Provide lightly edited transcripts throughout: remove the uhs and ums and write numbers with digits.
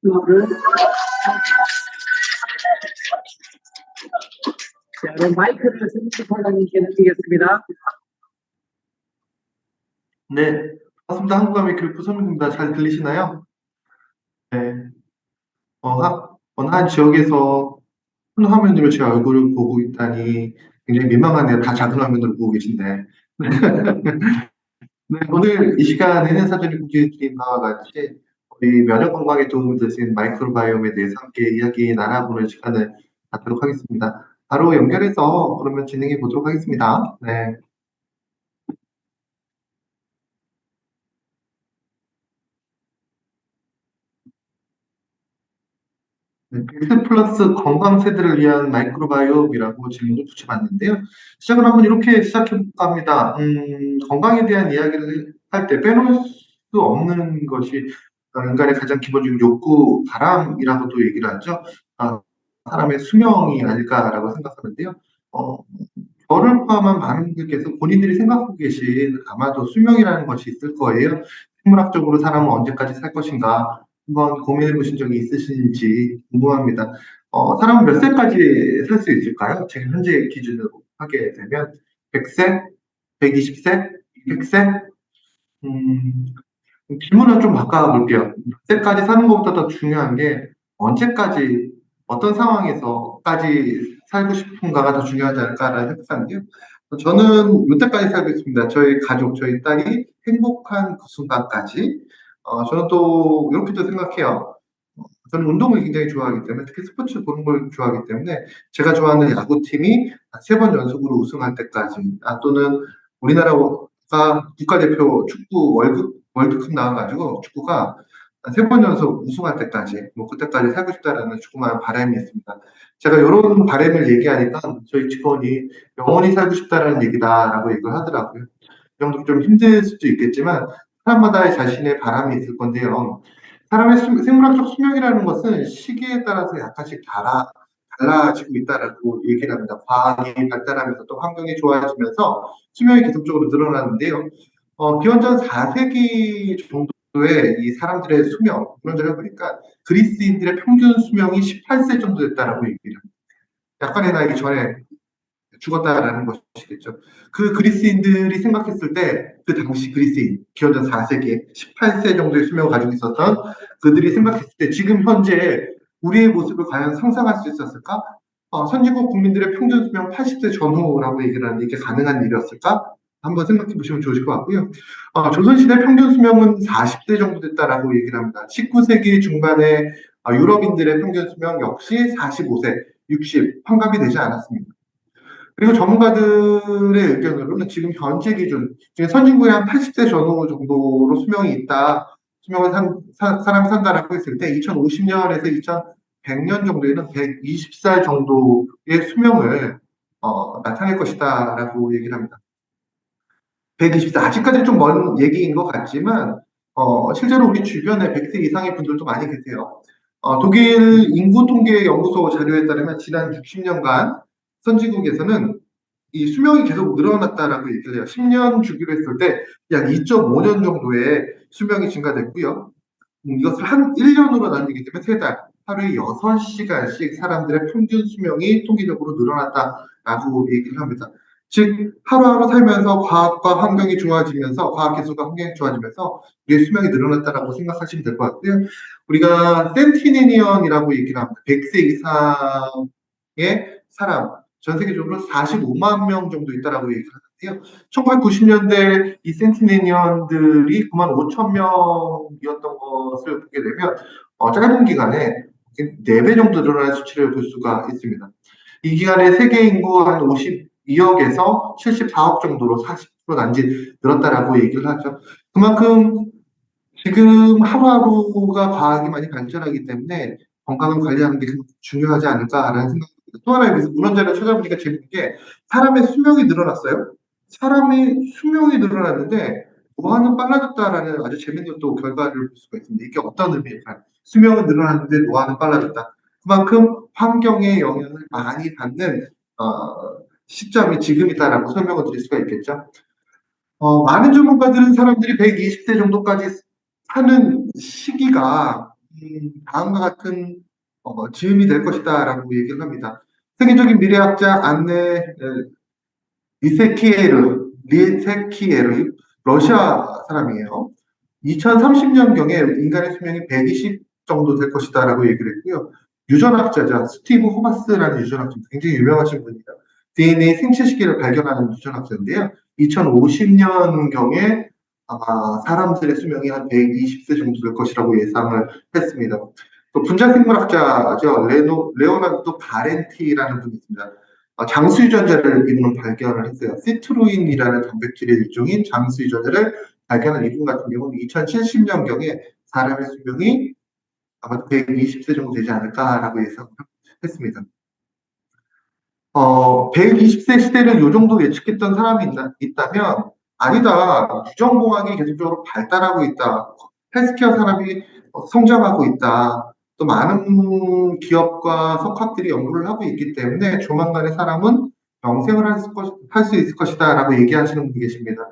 이거를 자, 그럼 마이크를 스미스파장님께 드리겠습니다. 네, 반갑습니다. 한국아메 교육부 손민구입니다. 잘 들리시나요? 네, 어느 한 지역에서 큰 화면으로 제 얼굴을 보고 있다니 굉장히 민망하네요. 다 작은 화면으로 보고 계신데. 네, 오늘 이 시간에는 사전에 공지해드린 바와 같이 우리 면역 건강에 도움을 주신 마이크로바이옴에 대해서 함께 이야기 나눠보는 시간을 갖도록 하겠습니다. 바로 연결해서 그러면 진행해 보도록 하겠습니다. 네. 빅스 플러스 건강 세대를 위한 마이크로바이옴이라고 질문을 붙여봤는데요. 시작을 한번 이렇게 시작해볼까 합니다. 건강에 대한 이야기를 할 때 빼놓을 수 없는 것이 인간의 가장 기본적인 욕구, 바람이라고도 얘기를 하죠. 아, 사람의 수명이 아닐까라고 생각하는데요. 어, 저를 포함한 많은 분들께서 본인들이 생각하고 계신 아마도 수명이라는 것이 있을 거예요. 생물학적으로 사람은 언제까지 살 것인가 한번 고민해 보신 적이 있으신지 궁금합니다. 사람은 몇 세까지 살 수 있을까요? 지금 현재 기준으로 하게 되면 100세, 120세, 200세? 음, 질문을 좀 바꿔볼게요. 몇 세까지 사는 것보다 더 중요한 게 언제까지, 어떤 상황에서까지 살고 싶은가가 더 중요하지 않을까라는 생각하는데요. 저는 이때까지 살고 있습니다. 저희 가족, 저희 딸이 행복한 그 순간까지. 저는 또 이렇게도 생각해요. 저는 운동을 굉장히 좋아하기 때문에, 특히 스포츠 보는 걸 좋아하기 때문에, 제가 좋아하는 야구팀이 3번 연속으로 우승할 때까지, 또는 우리나라가 국가대표 축구 월드컵 나와가지고 축구가 3번 연속 우승할 때까지, 뭐 그때까지 살고 싶다라는 조그마한 바람이 있습니다. 제가 이런 바람을 얘기하니까 저희 직원이 영원히 살고 싶다라는 얘기다라고 얘기를 하더라고요. 이 정도 좀 힘들 수도 있겠지만 사람마다 자신의 바람이 있을 건데요. 사람의 생물학적 수명이라는 것은 시기에 따라서 약간씩 달라지고 있다라고 얘기를 합니다. 과학이 발달하면서 또 환경이 좋아지면서 수명이 계속적으로 늘어나는데요. 기원전 4세기 정도의 이 사람들의 수명, 그런저를 보니까 그리스인들의 평균 수명이 18세 정도 됐다라고 얘기를 합니다. 약간의 나이기 전에 죽었다라는 것이겠죠. 그 그리스인들이 생각했을 때, 그 당시 그리스인, 기원전 4세기에 18세 정도의 수명을 가지고 있었던 그들이 생각했을 때, 지금 현재 우리의 모습을 과연 상상할 수 있었을까? 선진국 국민들의 평균 수명 80세 전후라고 얘기를 하는데, 이게 가능한 일이었을까? 한번 생각해 보시면 좋으실 것 같고요. 조선시대 평균 수명은 40세 정도 됐다라고 얘기를 합니다. 19세기 중반에 유럽인들의 평균 수명 역시 45세, 60, 환갑이 되지 않았습니다. 그리고 전문가들의 의견으로는 지금 현재 기준, 지금 선진국의 한 80세 전후 정도로 수명이 있다, 수명을 사람이 산다라고 했을 때 2050년에서 2100년 정도에는 120살 정도의 수명을 나타낼 것이다라고 얘기를 합니다. 120세, 아직까지는 좀 먼 얘기인 것 같지만 실제로 우리 주변에 100세 이상의 분들도 많이 계세요. 독일 인구통계연구소 자료에 따르면 지난 60년간 선진국에서는 이 수명이 계속 늘어났다라고 얘기를 해요. 10년 주기로 했을 때 약 2.5년 정도의 수명이 증가됐고요. 이것을 한 1년으로 나누기 때문에 3달, 하루에 6시간씩 사람들의 평균 수명이 통계적으로 늘어났다라고 얘기를 합니다. 즉 하루하루 살면서 과학과 환경이 좋아지면서, 과학 기술과 환경이 좋아지면서 우리의 수명이 늘어났다라고 생각하시면 될 것 같고요. 우리가 센티네니언이라고 얘기를 합니다. 100세 이상의 사람, 전 세계적으로 45만 명 정도 있다라고 얘기를 하는데요. 1990년대 이 센티네니언들이 9만 5천 명이었던 것을 보게 되면 짧은 기간에 4배 정도 늘어난 수치를 볼 수가 있습니다. 이 기간에 세계 인구 한 52억에서 74억 정도로 40% 난지 늘었다라고 얘기를 하죠. 그만큼 지금 하루하루가 과학이 많이 발전하기 때문에 건강을 관리하는 게 중요하지 않을까라는 생각이 듭니다. 또 하나의 문헌자를 찾아보니까 재밌는 게, 사람의 수명이 늘어났어요. 사람의 수명이 늘어났는데 노화는 빨라졌다라는 아주 재밌는 또 결과를 볼 수가 있습니다. 이게 어떤 의미일까요? 수명은 늘어났는데 노화는 빨라졌다. 그만큼 환경의 영향을 많이 받는 시점이 지금이다라고 설명을 드릴 수가 있겠죠. 많은 전문가들은 사람들이 120세 정도까지 사는 시기가 다음과 같은 즈음이 될 것이다라고 얘기를 합니다. 세계적인 미래학자 안네 리세키에르, 러시아 사람이에요. 2030년경에 인간의 수명이 120 정도 될 것이다라고 얘기를 했고요. 유전학자자 스티브 호바스라는 유전학자 굉장히 유명하신 분입니다. DNA 생체 시계를 발견하는 유전학자인데요. 2050년경에 아마 사람들의 수명이 한 120세 정도 될 것이라고 예상을 했습니다. 또 분자생물학자죠. 레오나르도 바렌티라는 분이 있습니다. 장수 유전자를 이분은 발견을 했어요. 시트루인이라는 단백질의 일종인 장수 유전자를 발견한 이분 같은 경우는 2070년경에 사람의 수명이 아마 120세 정도 되지 않을까라고 예상했습니다. 120세 시대를 요 정도 예측했던 사람이 있다면 아니다. 유전공학이 계속적으로 발달하고 있다. 헬스케어 산업이 성장하고 있다. 또 많은 기업과 석학들이 연구를 하고 있기 때문에 조만간에 사람은 영생을 할 수 있을 것이다 라고 얘기하시는 분이 계십니다.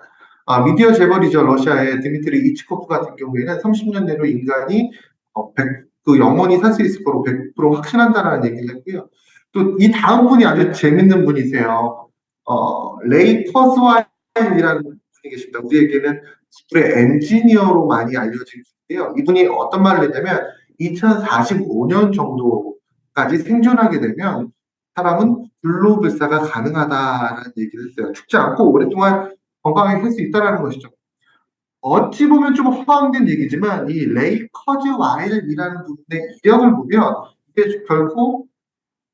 미디어 재벌이죠. 러시아의 드미트리 이치코프 같은 경우에는 30년 내로 인간이 영원히 살 수 있을 거로 100% 확신한다라는 얘기를 했고요. 또 이 다음 분이 아주 재밌는 분이세요. 레이 퍼스와일이라는 분이 계십니다. 우리에게는 기술의 엔지니어로 많이 알려진 분인데요. 이분이 어떤 말을 했냐면 2045년 정도까지 생존하게 되면 사람은 불로불사가 가능하다라는 얘기를 했어요. 죽지 않고 오랫동안 건강하게 살 수 있다는 것이죠. 어찌 보면 좀 허황된 얘기지만 이 레이 커즈와일이라는 분의 이력을 보면 이게 결코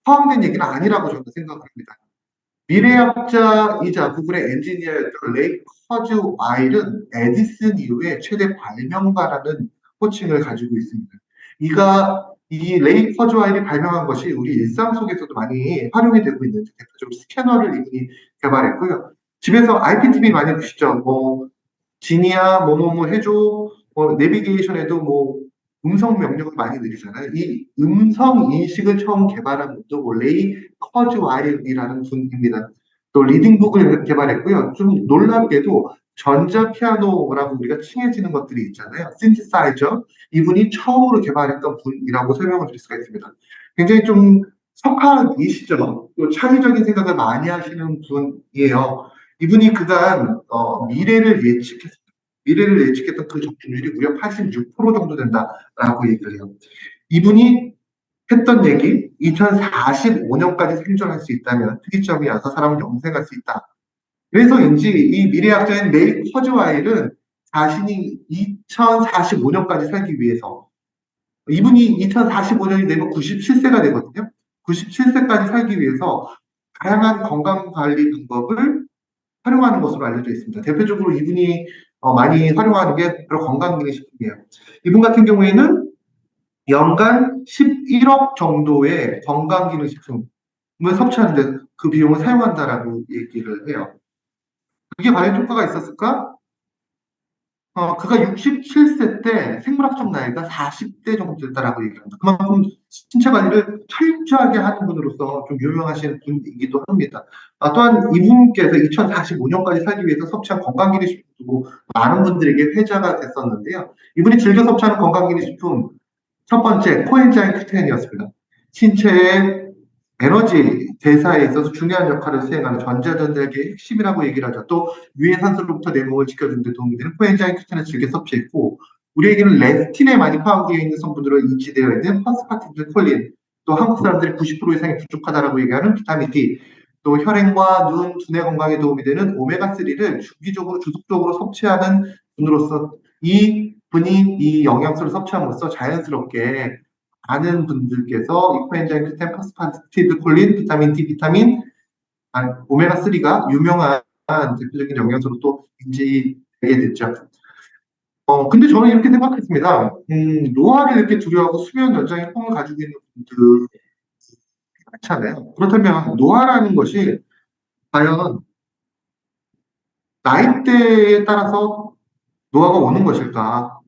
허황된 얘기는 아니라고 저는 생각합니다. 미래학자이자 구글의 엔지니어였던 레이 커즈와일은 에디슨 이후에 최대 발명가라는 호칭을 가지고 있습니다. 이 레이 커즈와일이 발명한 것이 우리 일상 속에서도 많이 활용이 되고 있는데 대표적으로 스캐너를 이분이 개발했고요. 집에서 IPTV 많이 보시죠. 뭐 지니야 뭐뭐뭐 해줘. 내비게이션에도 음성 명령을 많이 드리잖아요. 이 음성 인식을 처음 개발한 분도 레이 커즈와일이라는 분입니다. 또 리딩북을 개발했고요. 좀 놀랍게도 전자피아노라고 우리가 칭해지는 것들이 있잖아요. 신티사이저. 이분이 처음으로 개발했던 분이라고 설명을 드릴 수가 있습니다. 굉장히 좀 석학이시죠. 또 창의적인 생각을 많이 하시는 분이에요. 이분이 그간 미래를 예측했던 그 적중률이 무려 86% 정도 된다라고 얘기를 해요. 이분이 했던 얘기, 2045년까지 생존할 수 있다면 특이점이 와서 사람은 영생할 수 있다. 그래서인지 이 미래학자인 레이 커즈와일은 자신이 2045년까지 살기 위해서 이분이 2045년이 되면 97세가 되거든요. 97세까지 살기 위해서 다양한 건강관리 방법을 활용하는 것으로 알려져 있습니다. 대표적으로 이분이 많이 활용하는 게 바로 건강기능식품이에요. 이분 같은 경우에는 연간 11억 정도의 건강기능식품을 섭취하는데 그 비용을 사용한다라고 얘기를 해요. 그게 과연 효과가 있었을까? 그가 67세 때 생물학적 나이가 40대 정도 됐다라고 얘기합니다. 그만큼 신체 관리를 철저하게 하는 분으로서 좀 유명하신 분이기도 합니다. 또한 이분께서 2045년까지 살기 위해서 섭취한 건강기능식품도 많은 분들에게 회자가 됐었는데요. 이분이 즐겨 섭취하는 건강기능식품 첫 번째 코엔자임 Q10이었습니다. 신체의 에너지 대사에 있어서 중요한 역할을 수행하는 전자전자계의 핵심이라고 얘기를 하죠. 또 유해산소로부터 내 몸을 지켜주는 데 도움이 되는 코엔자임 Q10을 즐겨 섭취했고 우리에게는 레스틴에 많이 포함되어 있는 성분으로 인지되어 있는 파스파티딜 또 한국 사람들이 90% 이상이 부족하다라고 얘기하는 비타민 D, 또 혈행과 눈, 두뇌 건강에 도움이 되는 오메가3를 주기적으로 주속적으로 섭취하는 분으로서 이 분이 이 영양소를 섭취함으로써 자연스럽게 많은 분들께서 이 코엔자임 Q10, 파스파티딜 비타민 D, 오메가3가 유명한 대표적인 영양소로 또 인지되게 됐죠. 근데 저는 이렇게 생각했습니다. 노화를 이렇게 두려워하고 수면 연장의 꿈을 가지고 있는 분들 많잖아요. 그렇다면 노화라는 것이 과연 나이대에 따라서 노화가 오는 것일까?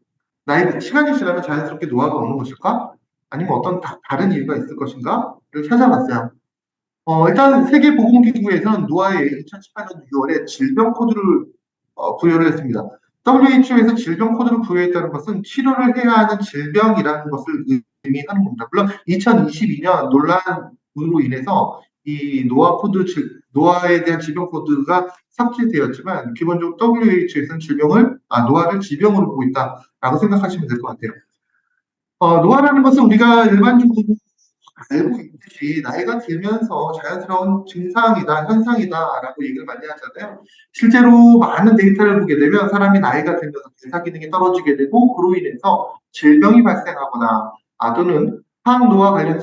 시간이 지나면 자연스럽게 노화가 오는 것일까? 아니면 어떤 다른 이유가 있을 것인가를 찾아봤어요. 일단 세계보건기구에서는 노화에 2018년 6월에 질병 코드를 부여를 했습니다. WHO에서 질병 코드를 부여했다는 것은 치료를 해야 하는 질병이라는 것을 의미하는 겁니다. 물론 2022년 논란으로 인해서 이 노화에 대한 질병 코드가 삭제되었지만 기본적으로 WHO에서는 노화를 질병으로 보고 있다라고 생각하시면 될 것 같아요. 노화라는 것은 우리가 일반적으로 알고 있듯이 나이가 들면서 자연스러운 증상이다, 현상이다라고 얘기를 많이 하잖아요. 실제로 많은 데이터를 보게 되면 사람이 나이가 들면서 대사 기능이 떨어지게 되고 그로 인해서 질병이 발생하거나 또는 항노화 관련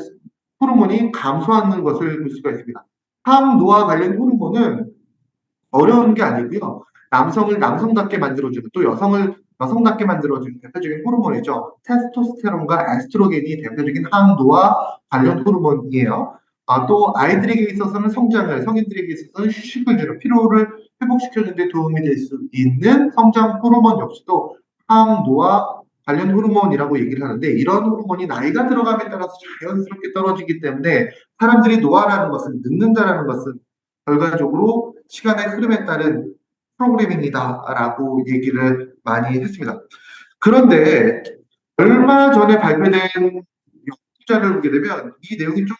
호르몬이 감소하는 것을 볼 수가 있습니다. 항노화 관련 호르몬은 어려운 게 아니고요. 남성을 남성답게 만들어주는 또 여성을 여성답게 만들어주는 대표적인 호르몬이죠. 테스토스테론과 에스트로겐이 대표적인 항노화 관련 호르몬이에요. 또 아이들에게 있어서는 성장을, 성인들에게 있어서는 휴식을 주는 피로를 회복시켜주는 데 도움이 될 수 있는 성장 호르몬 역시도 항노화 관련 호르몬이라고 얘기를 하는데 이런 호르몬이 나이가 들어감에 따라서 자연스럽게 떨어지기 때문에 사람들이 노화라는 것은 늙는다라는 것은 결과적으로 시간의 흐름에 따른 프로그래밍이다라고 얘기를 많이 했습니다. 그런데 얼마 전에 발표된 연구자를 보게 되면 이 내용이 좀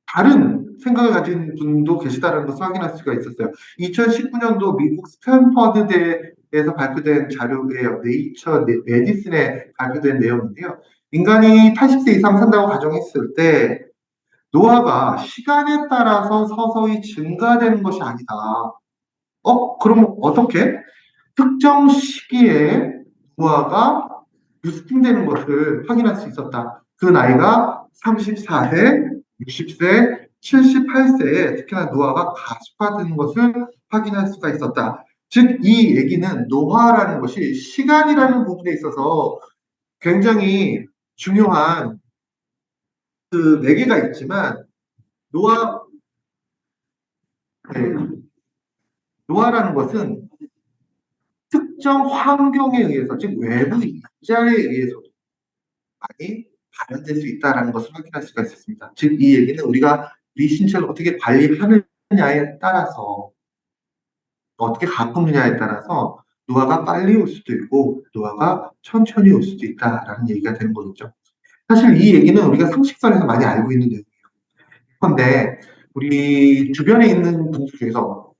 다른 생각을 가진 분도 계시다는 것을 확인할 수가 있었어요. 2019년도 미국 스탠퍼드대에서 발표된 자료예요. 네이처 메디슨에 발표된 내용인데요. 인간이 80세 이상 산다고 가정했을 때 노화가 시간에 따라서 서서히 증가되는 것이 아니다. 그럼 어떻게? 특정 시기에 노화가 부스팅되는 것을 확인할 수 있었다. 그 나이가 34세, 60세, 78세에 특히나 노화가 가속화되는 것을 확인할 수가 있었다. 즉, 이 얘기는 노화라는 것이 시간이라는 부분에 있어서 굉장히 중요한 그 매개가 있지만 노화, 네, 노화라는 것은 특정 환경에 의해서, 즉 외부 입자에 의해서 많이 발현될 수 있다는 것을 확인할 수가 있었습니다. 즉, 이 얘기는 우리가 우리 신체를 어떻게 관리하느냐에 따라서, 어떻게 가꾸느냐에 따라서 노화가 빨리 올 수도 있고 노화가 천천히 올 수도 있다라는 얘기가 되는 거겠죠. 사실 이 얘기는 우리가 상식선에서 많이 알고 있는 내용이에요. 그런데 우리 주변에 있는 분들 중에서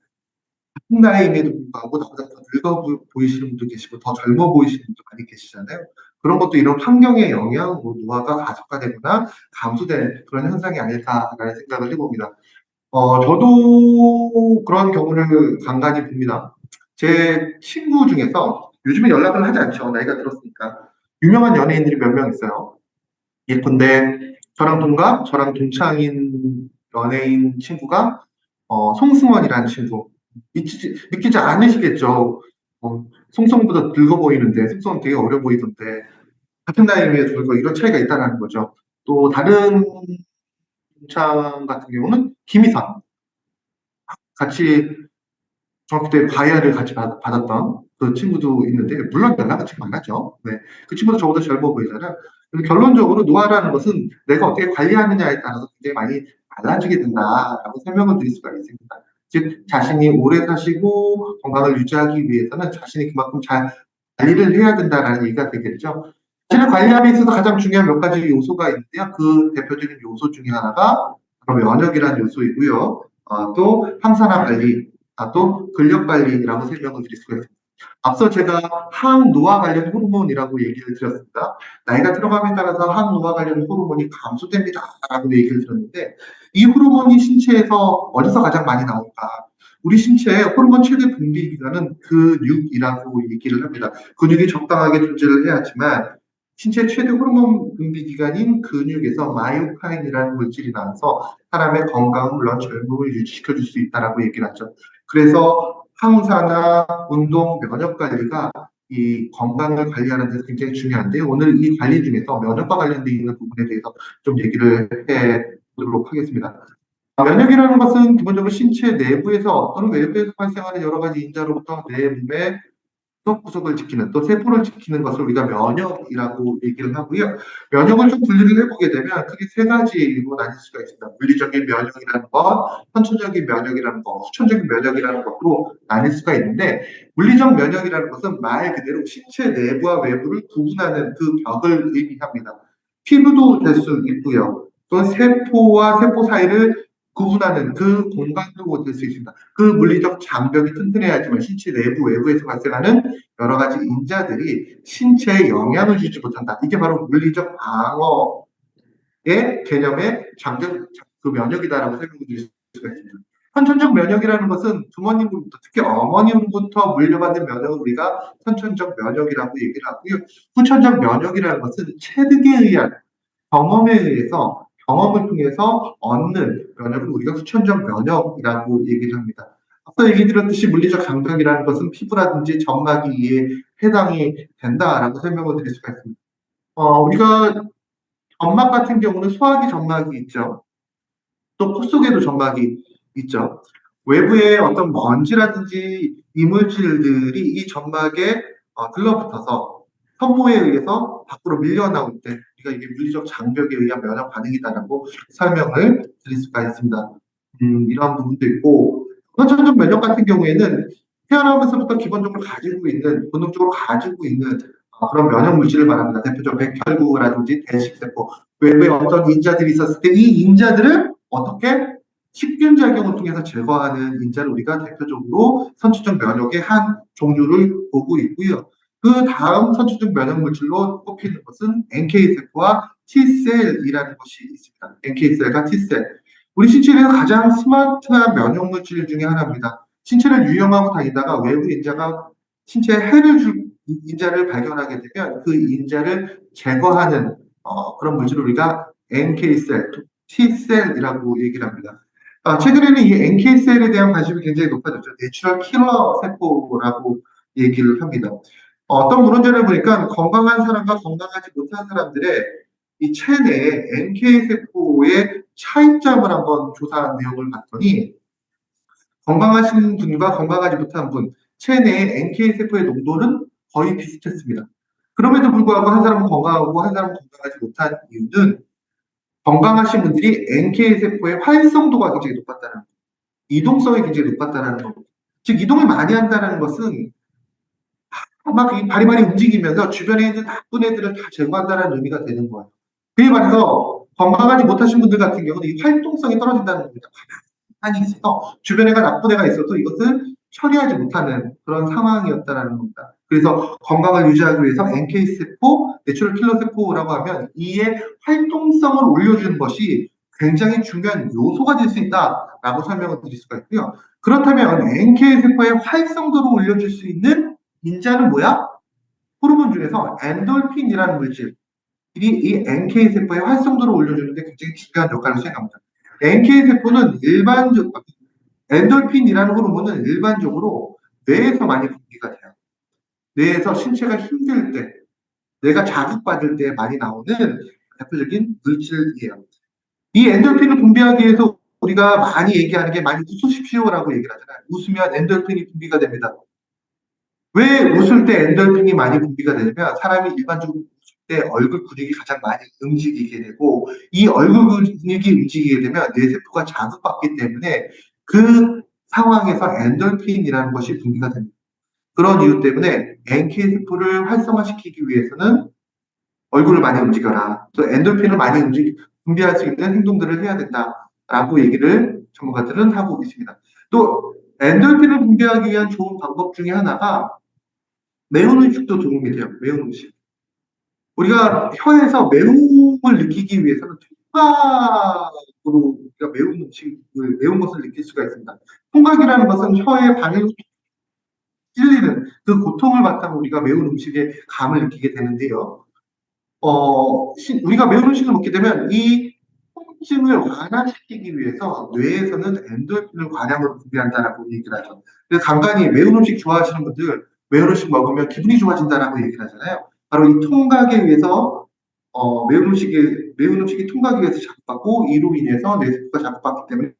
같은 나이임에도 불구하고 나보다 더 늙어 보이시는 분도 계시고 더 젊어 보이시는 분도 많이 계시잖아요. 그런 것도 이런 환경의 영향으로 노화가 가속화되거나 감소되는 그런 현상이 아닐까라는 생각을 해봅니다. 저도 그런 경우를 간간히 봅니다. 제 친구 중에서 요즘에 연락을 하지 않죠. 나이가 들었으니까. 유명한 연예인들이 몇 명 있어요. 예컨대 저랑 동창인 연예인 친구가 송승헌이라는 친구. 믿기지 않으시겠죠. 송승헌보다 늙어 보이는데 송승헌 되게 어려 보이던데 같은 나이에 늙어 이런 차이가 있다는 거죠. 또 다른 동창 같은 경우는 김희선. 같이 중학교 때 과외를 같이 받았던 그 친구도 있는데 물론 연락은 지금 안 하죠. 네. 그 친구도 저보다 젊어 보이잖아요. 그래서 결론적으로 노화라는 것은 내가 어떻게 관리하느냐에 따라서 굉장히 많이 달라지게 된다라고 설명을 드릴 수가 있습니다. 즉 자신이 오래 사시고 건강을 유지하기 위해서는 자신이 그만큼 잘 관리를 해야 된다라는 얘기가 되겠죠. 자신을 관리함에 있어서 가장 중요한 몇 가지 요소가 있는데요. 그 대표적인 요소 중에 하나가 바로 면역이라는 요소이고요. 또 항산화 관리, 또 근력 관리라고 설명을 드릴 수가 있습니다. 앞서 제가 항노화 관련 호르몬이라고 얘기를 드렸습니다. 나이가 들어감에 따라서 항노화 관련 호르몬이 감소됩니다라고 얘기를 드렸는데 이 호르몬이 신체에서 어디서 가장 많이 나올까? 우리 신체의 호르몬 최대 분비 기관은 근육이라고 얘기를 합니다. 근육이 적당하게 존재를 해야 하지만 신체 최대 호르몬 분비 기관인 근육에서 마이오카인이라는 물질이 나와서 사람의 건강 물론 젊음을 유지시켜줄 수 있다라고 얘기를 하죠. 그래서 항산화, 운동, 면역 관리가 이 건강을 관리하는 데서 굉장히 중요한데 오늘 이 관리 중에서 면역과 관련되어 있는 부분에 대해서 좀 얘기를 해 보도록 하겠습니다. 면역이라는 것은 기본적으로 신체 내부에서 또는 외부에서 발생하는 여러 가지 인자로부터 내 몸에 구석구석을 지키는 또 세포를 지키는 것을 우리가 면역이라고 얘기를 하고요. 면역을 좀 분리를 해보게 되면 크게 세 가지로 나뉠 수가 있습니다. 물리적인 면역이라는 것, 선천적인 면역이라는 것, 후천적인 면역이라는 것으로 나뉠 수가 있는데 물리적 면역이라는 것은 말 그대로 신체 내부와 외부를 구분하는 그 벽을 의미합니다. 피부도 될 수 있고요. 또 세포와 세포 사이를 구분하는 그 공간도 될 수 있습니다. 그 물리적 장벽이 튼튼해야지만 신체 내부 외부에서 발생하는 여러 가지 인자들이 신체에 영향을 주지 못한다. 이게 바로 물리적 방어의 개념의 장벽, 그 면역이다라고 설명을 드릴 수가 있습니다. 선천적 면역이라는 것은 부모님으로부터 특히 어머님으로부터 물려받는 면역을 우리가 선천적 면역이라고 얘기를 하고요. 후천적 면역이라는 것은 체득에 의한 경험에 의해서 경험을 통해서 얻는 면역을 우리가 후천적 면역이라고 얘기를 합니다. 앞서 얘기 드렸듯이 물리적 장벽이라는 것은 피부라든지 점막이에 해당이 된다라고 설명을 드릴 수가 있습니다. 우리가 점막 같은 경우는 소화기 점막이 있죠. 또 코 속에도 점막이 있죠. 외부에 어떤 먼지라든지 이물질들이 이 점막에 들러붙어서 산모에 의해서 밖으로 밀려나올 때 우리가 이게 물리적 장벽에 의한 면역 반응이다라고 설명을 드릴 수가 있습니다. 이런 부분도 있고 선천적 면역 같은 경우에는 태어나면서부터 기본적으로 가지고 있는 본능적으로 가지고 있는 그런 면역 물질을 말합니다. 대표적으로 백혈구라든지 대식세포 외부에 어떤 인자들이 있었을 때 이 인자들을 어떻게 식균 작용을 통해서 제거하는 인자를 우리가 대표적으로 선천적 면역의 한 종류를 보고 있고요. 그 다음 선천적 면역 물질로 꼽히는 것은 NK세포와 T셀이라는 것이 있습니다. NK셀과 T셀. 우리 신체에서 가장 스마트한 면역 물질 중에 하나입니다. 신체를 유영하고 다니다가 외부 인자가 신체에 해를 줄 인자를 발견하게 되면 그 인자를 제거하는 그런 물질을 우리가 NK셀, T셀이라고 얘기를 합니다. 최근에는 이 NK셀에 대한 관심이 굉장히 높아졌죠. 내추럴 킬러 세포라고 얘기를 합니다. 어떤 문헌자를 보니까 건강한 사람과 건강하지 못한 사람들의 이 체내에 NK세포의 차이점을 한번 조사한 내용을 봤더니 건강하신 분과 건강하지 못한 분 체내에 NK세포의 농도는 거의 비슷했습니다. 그럼에도 불구하고 한 사람은 건강하고 한 사람은 건강하지 못한 이유는 건강하신 분들이 NK세포의 활성도가 굉장히 높았다는 거, 이동성이 굉장히 높았다는 거. 즉 이동을 많이 한다는 것은 막 바리바리 움직이면서 주변에 있는 나쁜 애들을 다 제거한다는 의미가 되는 거예요. 그에 반해서 건강하지 못하신 분들 같은 경우는 이 활동성이 떨어진다는 겁니다. 가만히 있어서 주변에 나쁜 애가 있어도 이것을 처리하지 못하는 그런 상황이었다는 겁니다. 그래서 건강을 유지하기 위해서 NK세포, 내추럴 킬러 세포라고 하면 이의 활동성을 올려주는 것이 굉장히 중요한 요소가 될 수 있다라고 설명을 드릴 수가 있고요. 그렇다면 NK세포의 활성도를 올려줄 수 있는 인자는 뭐야? 호르몬 중에서 엔돌핀이라는 물질이 이 NK세포의 활성도를 올려주는데 굉장히 중요한 역할을 수행합니다. NK세포는 엔돌핀이라는 호르몬은 일반적으로 뇌에서 많이 분비가 돼요. 뇌에서 신체가 힘들 때, 뇌가 자극받을 때 많이 나오는 대표적인 물질이에요. 이 엔돌핀을 분비하기 위해서 우리가 많이 얘기하는 게 많이 웃으십시오라고 얘기를 하잖아요. 웃으면 엔돌핀이 분비가 됩니다. 왜 웃을 때 엔돌핀이 많이 분비가 되냐면 사람이 일반적으로 웃을 때 얼굴 근육이 가장 많이 움직이게 되고 이 얼굴 근육이 움직이게 되면 뇌세포가 자극받기 때문에 그 상황에서 엔돌핀이라는 것이 분비가 됩니다. 그런 이유 때문에 NK세포를 활성화시키기 위해서는 얼굴을 많이 움직여라. 또 엔돌핀을 많이 분비할 수 있는 행동들을 해야 된다라고 얘기를 전문가들은 하고 있습니다. 또 엔돌핀을 분비하기 위한 좋은 방법 중에 하나가 매운 음식도 도움이 돼요. 매운 음식. 우리가 혀에서 매움을 느끼기 위해서는 통각으로 우리가 매운 것을 느낄 수가 있습니다. 통각이라는 것은 혀의 반응이 찔리는 그 고통을 바탕으로 우리가 매운 음식의 감을 느끼게 되는데요. 우리가 매운 음식을 먹게 되면 이 통증을 완화시키기 위해서 뇌에서는 엔돌핀을 과량으로 분비한다라고 얘기를 하죠. 그래서 간간히 매운 음식 좋아하시는 분들 매운 음식 먹으면 기분이 좋아진다라고 얘기를 하잖아요. 바로 이 통각에 의해서 매운 음식이 통각에 의해서 자극받고 이로 인해서 뇌세포가 자극받기 때문에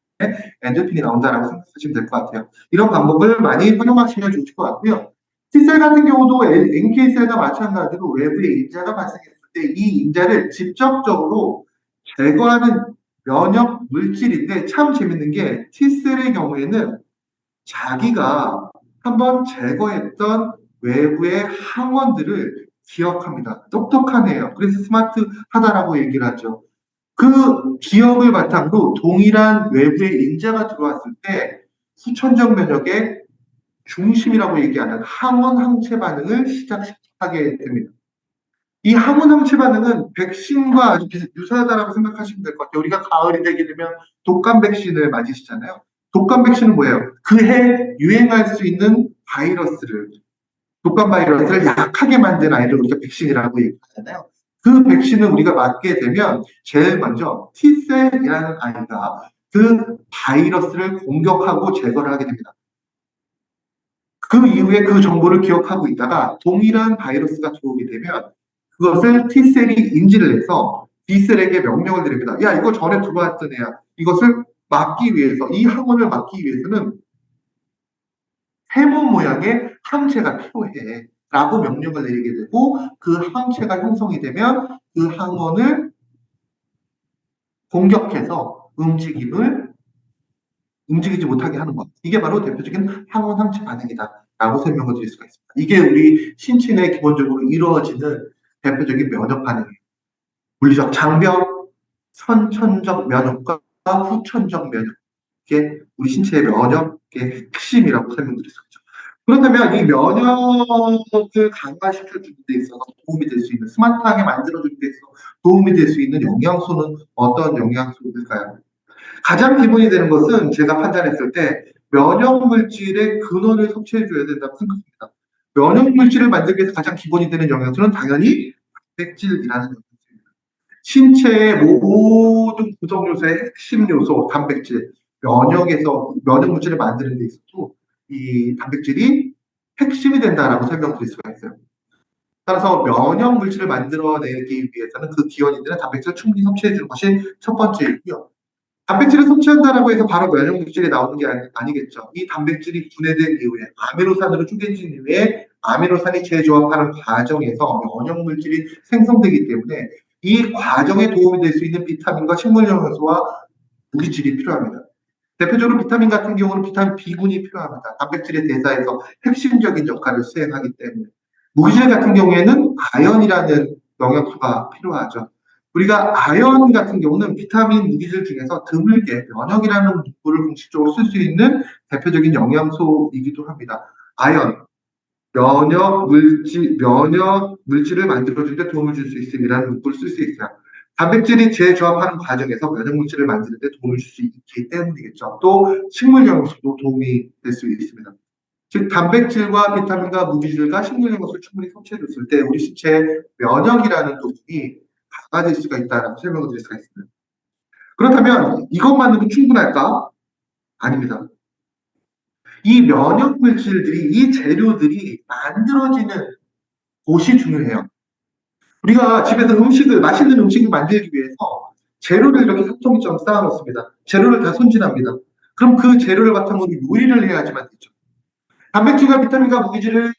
엔돌핀이 나온다라고 생각하시면 될 것 같아요. 이런 방법을 많이 활용하시면 좋을 것 같고요. T셀 같은 경우도 NK셀과 마찬가지로 외부에 인자가 발생했을 때 이 인자를 직접적으로 제거하는 면역 물질인데 참 재밌는 게 T셀의 경우에는 자기가 한번 제거했던 외부의 항원들을 기억합니다. 똑똑하네요. 그래서 스마트하다라고 얘기를 하죠. 그 기억을 바탕으로 동일한 외부의 인자가 들어왔을 때 수천적 면역의 중심이라고 얘기하는 항원 항체 반응을 시작하게 됩니다. 이 항원 항체 반응은 백신과 아주 유사하다라고 생각하시면 될 것 같아요. 우리가 가을이 되게 되면 독감 백신을 맞으시잖아요. 독감 백신은 뭐예요? 그 해 유행할 수 있는 바이러스를, 독감 바이러스를 약하게 만든 아이를 우리가 백신이라고 얘기하잖아요. 그 백신을 우리가 맞게 되면 제일 먼저 T셀이라는 아이가 그 바이러스를 공격하고 제거를 하게 됩니다. 그 이후에 그 정보를 기억하고 있다가 동일한 바이러스가 들어오게 되면 그것을 T셀이 인지를 해서 B셀에게 명령을 드립니다. 야, 이거 전에 들어왔던 애야. 이것을 막기 위해서, 이 항원을 막기 위해서는 세모 모양의 항체가 필요해. 라고 명령을 내리게 되고 그 항체가 형성이 되면 그 항원을 공격해서 움직이지 못하게 하는 것. 이게 바로 대표적인 항원 항체 반응이다. 라고 설명을 드릴 수가 있습니다. 이게 우리 신체 내 기본적으로 이루어지는 대표적인 면역 반응이에요. 물리적 장벽, 선천적 면역과 후천적 면역. 이게 우리 신체의 면역의 핵심이라고 설명드릴 수 있죠. 그렇다면 이 면역을 강화시켜주는 데 있어서 도움이 될 수 있는, 스마트하게 만들어주는 데 있어서 도움이 될 수 있는 영양소는 어떤 영양소일까요? 가장 기본이 되는 것은 제가 판단했을 때 면역 물질의 근원을 섭취해줘야 된다고 생각합니다. 면역 물질을 만들기 위해서 가장 기본이 되는 영양소는 당연히 단백질이라는 영양소입니다. 신체의 모든 구성 요소의 핵심 요소 단백질, 면역 물질을 만드는 데 있어도 이 단백질이 핵심이 된다라고 설명드릴 수가 있어요. 따라서 면역 물질을 만들어내기 위해서는 그 기원이 되는 단백질을 충분히 섭취해 주는 것이 첫 번째이고요. 단백질을 섭취한다라고 해서 바로 면역 물질이 나오는 게 아니겠죠. 이 단백질이 분해된 이후에 아미노산으로 쪼개진 이후에 아미노산이 재조합하는 과정에서 면역 물질이 생성되기 때문에 이 과정에 도움이 될 수 있는 비타민과 식물 영양소와 무기질이 필요합니다. 대표적으로 비타민 같은 경우는 비타민 B군이 필요합니다. 단백질의 대사에서 핵심적인 역할을 수행하기 때문에. 무기질 같은 경우에는 아연이라는 영양소가 필요하죠. 우리가 아연 같은 경우는 비타민 무기질 중에서 드물게 면역이라는 문구를 공식적으로 쓸 수 있는 대표적인 영양소이기도 합니다. 아연, 면역 물질을 만들어주는 데 도움을 줄 수 있음이라는 문구를 쓸 수 있어요. 단백질이 재조합하는 과정에서 면역 물질을 만드는 데 도움을 줄 수 있기 때문이겠죠. 또 식물 영양소도 도움이 될 수 있습니다. 즉 단백질과 비타민과 무기질과 식물 영양소를 충분히 섭취해줬을 때 우리 신체의 면역이라는 부분이 강화될 수가 있다라고 설명을 드릴 수가 있습니다. 그렇다면 이것만으로 충분할까? 아닙니다. 이 면역 물질들이, 이 재료들이 만들어지는 곳이 중요해요. 우리가 집에서 맛있는 음식을 만들기 위해서 재료를 이렇게 삼성이처럼 쌓아놓습니다. 재료를 다 손질합니다. 그럼 그 재료를 바탕으로 요리를 해야지만 되죠. 단백질과 비타민과 무기질을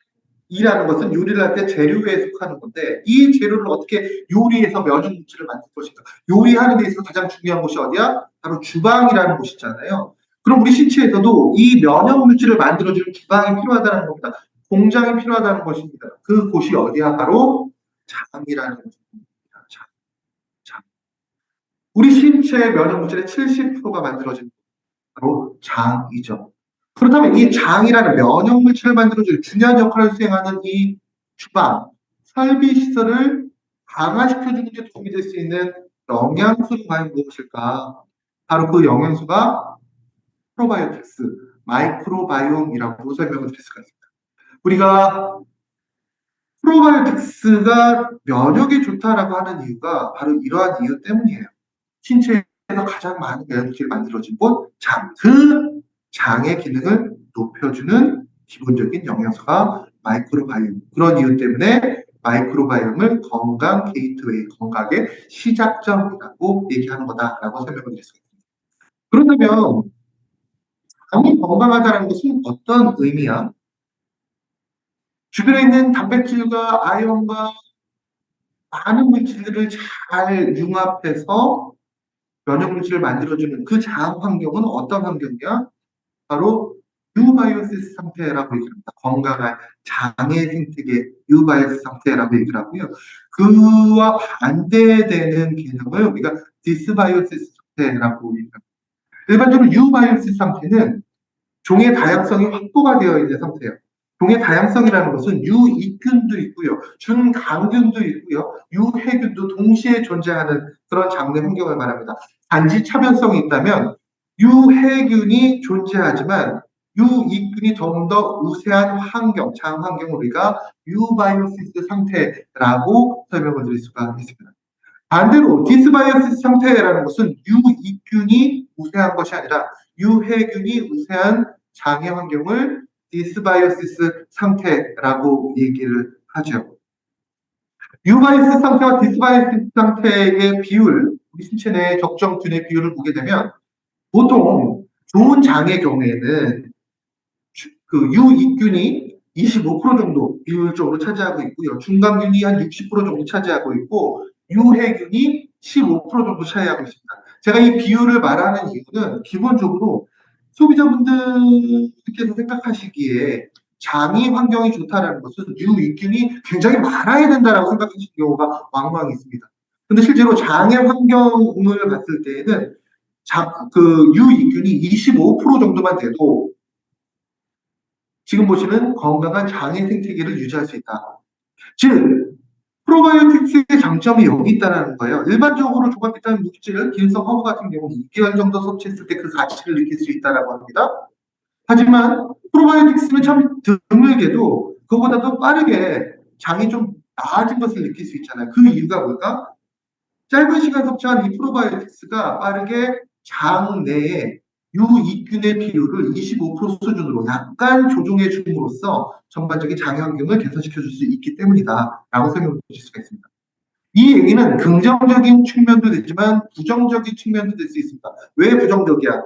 이라는 것은 요리를 할 때 재료에 속하는 건데 이 재료를 어떻게 요리해서 면역 물질을 만들 것인가. 요리하는 데 있어서 가장 중요한 곳이 어디야? 바로 주방이라는 곳이잖아요. 그럼 우리 신체에서도 이 면역 물질을 만들어주는 주방이 필요하다는 겁니다. 공장이 필요하다는 것입니다. 그 곳이 어디야? 바로 장이라는 곳입니다. 장. 우리 신체의 면역 물질의 70%가 만들어지는 바로 장이죠. 그렇다면 이 장이라는 면역 물질을 만들어주는 중요한 역할을 수행하는 이 주방, 설비 시설을 강화시켜주는 데 도움이 될 수 있는 영양소는 과연 무엇일까? 바로 그 영양소가 프로바이오틱스, 마이크로바이옴이라고 설명을 드릴 수가 있습니다. 우리가 프로바이오틱스가 면역에 좋다라고 하는 이유가 바로 이러한 이유 때문이에요. 신체에서 가장 많은 에너지를 만들어진 곳, 장. 그 장의 기능을 높여주는 기본적인 영양소가 마이크로바이옴. 그런 이유 때문에 마이크로바이옴을 건강 게이트웨이, 건강의 시작점이라고 얘기하는 거다라고 설명을 드릴 수 있습니다. 그렇다면 장이 건강하다는 것은 어떤 의미야? 주변에 있는 단백질과 아연과 많은 물질들을 잘 융합해서 면역 물질을 만들어주는 그 장 환경은 어떤 환경이야? 바로 유바이오시스 상태라고 얘기합니다. 건강한 장의 생태계 유바이오시스 상태라고 얘기를 하고요. 그와 반대되는 개념을 우리가 디스바이오시스 상태라고 얘기합니다. 일반적으로 유바이오시스 상태는 종의 다양성이 확보가 되어 있는 상태예요. 종의 다양성이라는 것은 유익균도 있고요, 준강균도 있고요, 유해균도 동시에 존재하는 그런 장내 환경을 말합니다. 단지 차별성이 있다면 유해균이 존재하지만 유익균이 좀 더 우세한 환경, 장 환경을 우리가 유바이오시스 상태라고 설명을 드릴 수가 있습니다. 반대로 디스바이오시스 상태라는 것은 유익균이 우세한 것이 아니라 유해균이 우세한 장애 환경을 디스바이오시스 상태라고 얘기를 하죠. 유바이오시스 상태와 디스바이오시스 상태의 비율, 우리 신체 내 적정균의 비율을 보게 되면 보통 좋은 장의 경우에는 그 유익균이 25% 정도 비율적으로 차지하고 있고요. 중간균이 한 60% 정도 차지하고 있고 유해균이 15% 정도 차지하고 있습니다. 제가 이 비율을 말하는 이유는 기본적으로 소비자분들께서 생각하시기에 장의 환경이 좋다라는 것은 유익균이 굉장히 많아야 된다라고 생각하시는 경우가 왕왕 있습니다. 근데 실제로 장의 환경을 봤을 때에는 그 유익균이 25% 정도만 돼도 지금 보시는 건강한 장의 생태계를 유지할 수 있다. 즉, 프로바이오틱스의 장점이 여기 있다는 거예요. 일반적으로 종합비타민 물질, 기능성 허브 같은 경우 2개월 정도 섭취했을 때 그 가치를 느낄 수 있다고 합니다. 하지만 프로바이오틱스는 참 드물게도 그보다 더 빠르게 장이 좀 나아진 것을 느낄 수 있잖아요. 그 이유가 뭘까? 짧은 시간 섭취한 이 프로바이오틱스가 빠르게 장 내에 유익균의 비율을 25% 수준으로 약간 조정해 줌으로써 전반적인 장 환경을 개선시켜 줄 수 있기 때문이다 라고 설명을 드릴 수가 있습니다. 이 얘기는 긍정적인 측면도 되지만 부정적인 측면도 될 수 있습니다. 왜 부정적이야?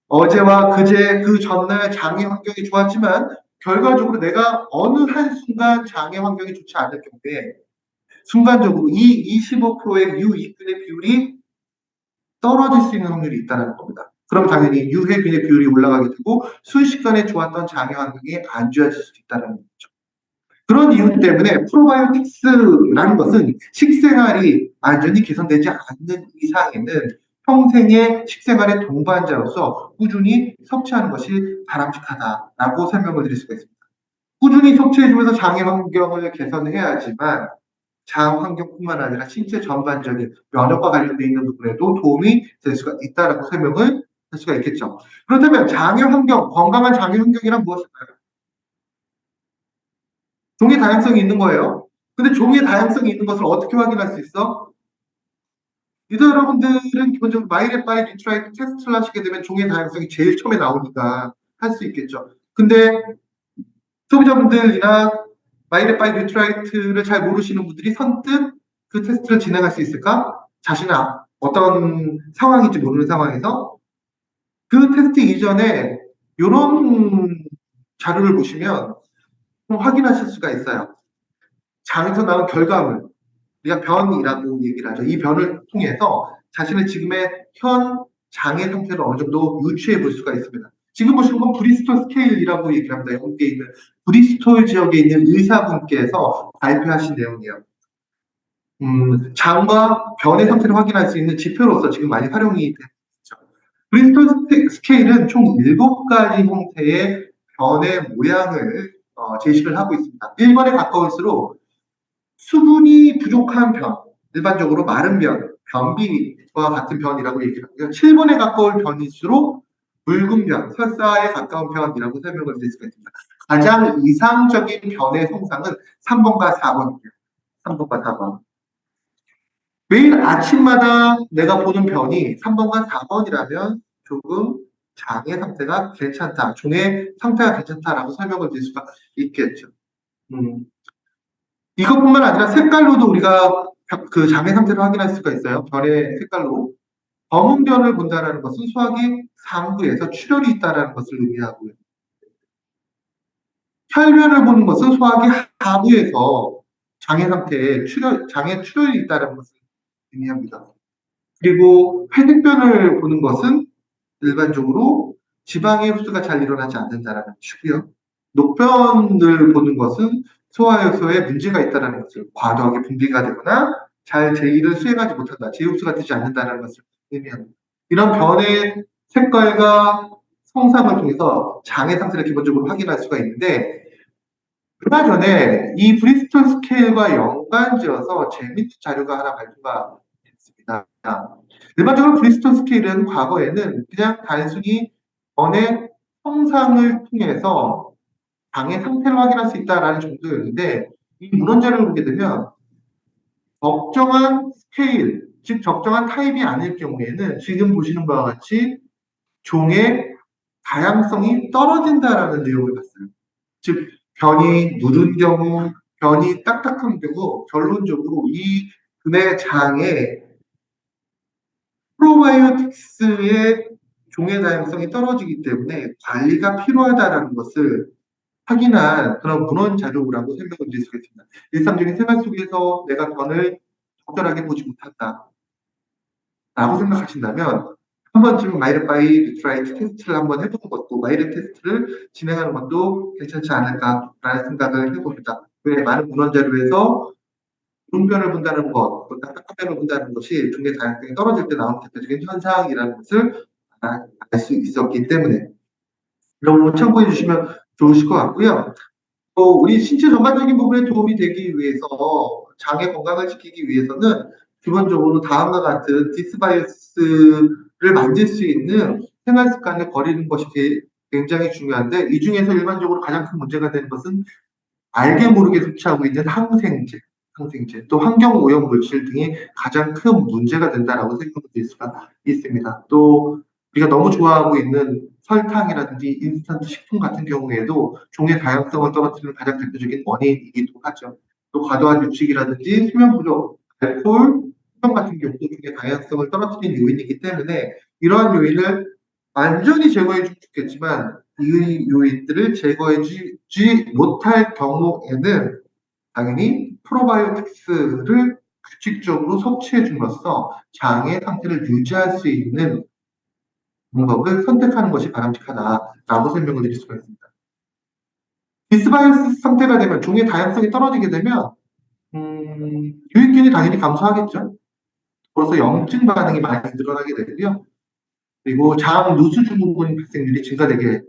어제와 그제 그 전날 장의 환경이 좋았지만 결과적으로 내가 어느 한순간 장의 환경이 좋지 않을 경우에 순간적으로 이 25%의 유익균의 비율이 떨어질 수 있는 확률이 있다는 겁니다. 그럼 당연히 유해균의 비율이 올라가게 되고 순식간에 좋았던 장의 환경이 안 좋아질 수도 있다는 거죠. 그런 이유 때문에 프로바이오틱스라는 것은 식생활이 완전히 개선되지 않는 이상에는 평생의 식생활의 동반자로서 꾸준히 섭취하는 것이 바람직하다라고 설명을 드릴 수가 있습니다. 꾸준히 섭취해주면서 장의 환경을 개선해야지만 장 환경뿐만 아니라 신체 전반적인 면역과 관련되어 있는 부분에도 도움이 될 수가 있다라고 설명을 할 수가 있겠죠. 그렇다면 장의 환경, 건강한 장의 환경이란 무엇일까요? 종의 다양성이 있는 거예요. 근데 종의 다양성이 있는 것을 어떻게 확인할 수 있어? 유저 여러분들은 기본적으로 마이레파이 뉴트라이트 테스트를 하시게 되면 종의 다양성이 제일 처음에 나오니까 할 수 있겠죠. 근데 소비자분들이나 마이레파이 뉴트라이트를 잘 모르시는 분들이 선뜻 그 테스트를 진행할 수 있을까? 자신은 어떤 상황인지 모르는 상황에서 그 테스트 이전에 이런 자료를 보시면 좀 확인하실 수가 있어요. 장에서 나온 결과물, 우리가 변이라고 얘기를 하죠. 이 변을 통해서 자신의 지금의 현 장의 상태를 어느 정도 유추해 볼 수가 있습니다. 지금 보시는 건 브리스톨 스케일이라고 얘기를 합니다. 영국에 있는 브리스톨 지역에 있는 의사분께서 발표하신 내용이에요. 장과 변의 상태를 확인할 수 있는 지표로서 지금 많이 활용이 되고 있죠. 브리스톨 스케일은 총 7가지 형태의 변의 모양을 제시를 하고 있습니다. 1번에 가까울수록 수분이 부족한 변, 일반적으로 마른 변, 변비와 같은 변이라고 얘기를 하고요. 7번에 가까울 변일수록 묽은 변, 설사에 가까운 변이라고 설명을 드릴 수가 있습니다. 가장 이상적인 변의 형상은 3번과 4번이에요. 3번과 4번. 매일 아침마다 내가 보는 변이 3번과 4번이라면 조금 장의 상태가 괜찮다, 종의 상태가 괜찮다라고 설명을 드릴 수가 있겠죠. 이것뿐만 아니라 색깔로도 우리가 그 장의 상태를 확인할 수가 있어요. 변의 색깔로. 검은 변을 본다는 것은 소화기 상부에서 출혈이 있다는 것을 의미하고요. 혈변을 보는 것은 소화기 하부에서 장애 상태에 장애 출혈이 있다는 것을 의미합니다. 그리고 회색변을 보는 것은 일반적으로 지방의 흡수가 잘 일어나지 않는다는 것이고요. 녹변을 보는 것은 소화효소에 문제가 있다는 것을, 과도하게 분비가 되거나 잘 제의를 수행하지 못한다, 제흡수가 되지 않는다는 것을 의미합니다. 이런 변의 색깔과 성상을 통해서 장애 상태를 기본적으로 확인할 수가 있는데, 얼마 전에 이 브리스톨 스케일과 연관지어서 재밌는 자료가 하나 발표가 됐습니다. 일반적으로 브리스톨 스케일은 과거에는 그냥 단순히 변의 형상을 통해서 장의 상태를 확인할 수 있다라는 정도였는데, 이 문헌자료를 보게 되면 적정한 스케일, 즉 적정한 타입이 아닐 경우에는 지금 보시는 바와 같이 종의 다양성이 떨어진다라는 내용을 봤어요. 즉 변이 누른 경우, 변이 딱딱한 경우, 결론적으로 이 금의 장에 프로바이오틱스의 종의 다양성이 떨어지기 때문에 관리가 필요하다라는 것을 확인한 그런 문헌 자료라고 생각을 드릴 수가 있습니다. 일상적인 생활 속에서 내가 변을 적절하게 보지 못한다 라고 생각하신다면 한 번쯤 마이르바이 리트라이트 테스트를 한번 해보는 것도, 마이르 테스트를 진행하는 것도 괜찮지 않을까라는 생각을 해봅니다. 왜 많은 문헌 자료에서 눈변을 본다는 것, 또 딱딱한 본다는 것이 종의 다양성이 떨어질 때 나오는 대표적인 현상이라는 것을 알 수 있었기 때문에 이런 부분 참고해 주시면 좋으실 것 같고요. 또 우리 신체 전반적인 부분에 도움이 되기 위해서, 장의 건강을 지키기 위해서는 기본적으로 다음과 같은 디스바이어스를 만들 수 있는 생활 습관을 버리는 것이 굉장히 중요한데, 이 중에서 일반적으로 가장 큰 문제가 되는 것은 알게 모르게 섭취하고 있는 항생제, 또 환경오염 물질 등이 가장 큰 문제가 된다라고 생각을 드릴 수가 있습니다. 또 우리가 너무 좋아하고 있는 설탕이라든지 인스턴트 식품 같은 경우에도 종의 다양성을 떨어뜨리는 가장 대표적인 원인이기도 하죠. 또 과도한 유축이라든지 수면 부족, 알코올, 수면 같은 경우도 종의 다양성을 떨어뜨리는 요인이기 때문에 이러한 요인을 완전히 제거해주면 좋겠지만, 이 요인들을 제거해주지 못할 경우에는 당연히 프로바이오틱스를 규칙적으로 섭취해줌으로써 장의 상태를 유지할 수 있는 방법을 선택하는 것이 바람직하다라고 설명을 드릴 수가 있습니다. 디스바이오스 상태가 되면, 종의 다양성이 떨어지게 되면 유익균이 당연히 감소하겠죠. 그래서 염증 반응이 많이 늘어나게 되고요. 그리고 장 누수 증후군 발생률이 증가되게,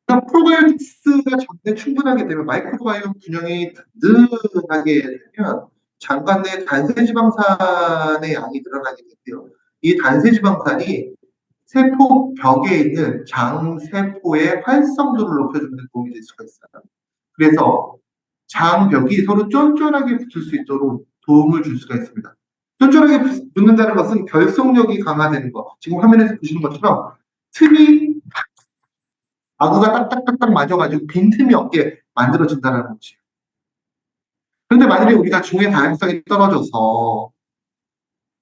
그러니까 프로바이오틱스가 장내 충분하게 되면, 마이크로바이옴 균형이 든든하게 되면 장관 내 단세지방산의 양이 늘어나게 되고요. 이 단세지방산이 세포 벽에 있는 장세포의 활성도를 높여주는 데 도움이 될 수가 있어요. 그래서 장벽이 서로 쫀쫀하게 붙을 수 있도록 도움을 줄 수가 있습니다. 쫀쫀하게 붙는다는 것은 결속력이 강화되는 것. 지금 화면에서 보시는 것처럼 틈이, 아구가 딱딱딱딱 맞아가지고 빈틈이 없게 만들어진다는 거지. 그런데 만약에 우리가 종의 다양성이 떨어져서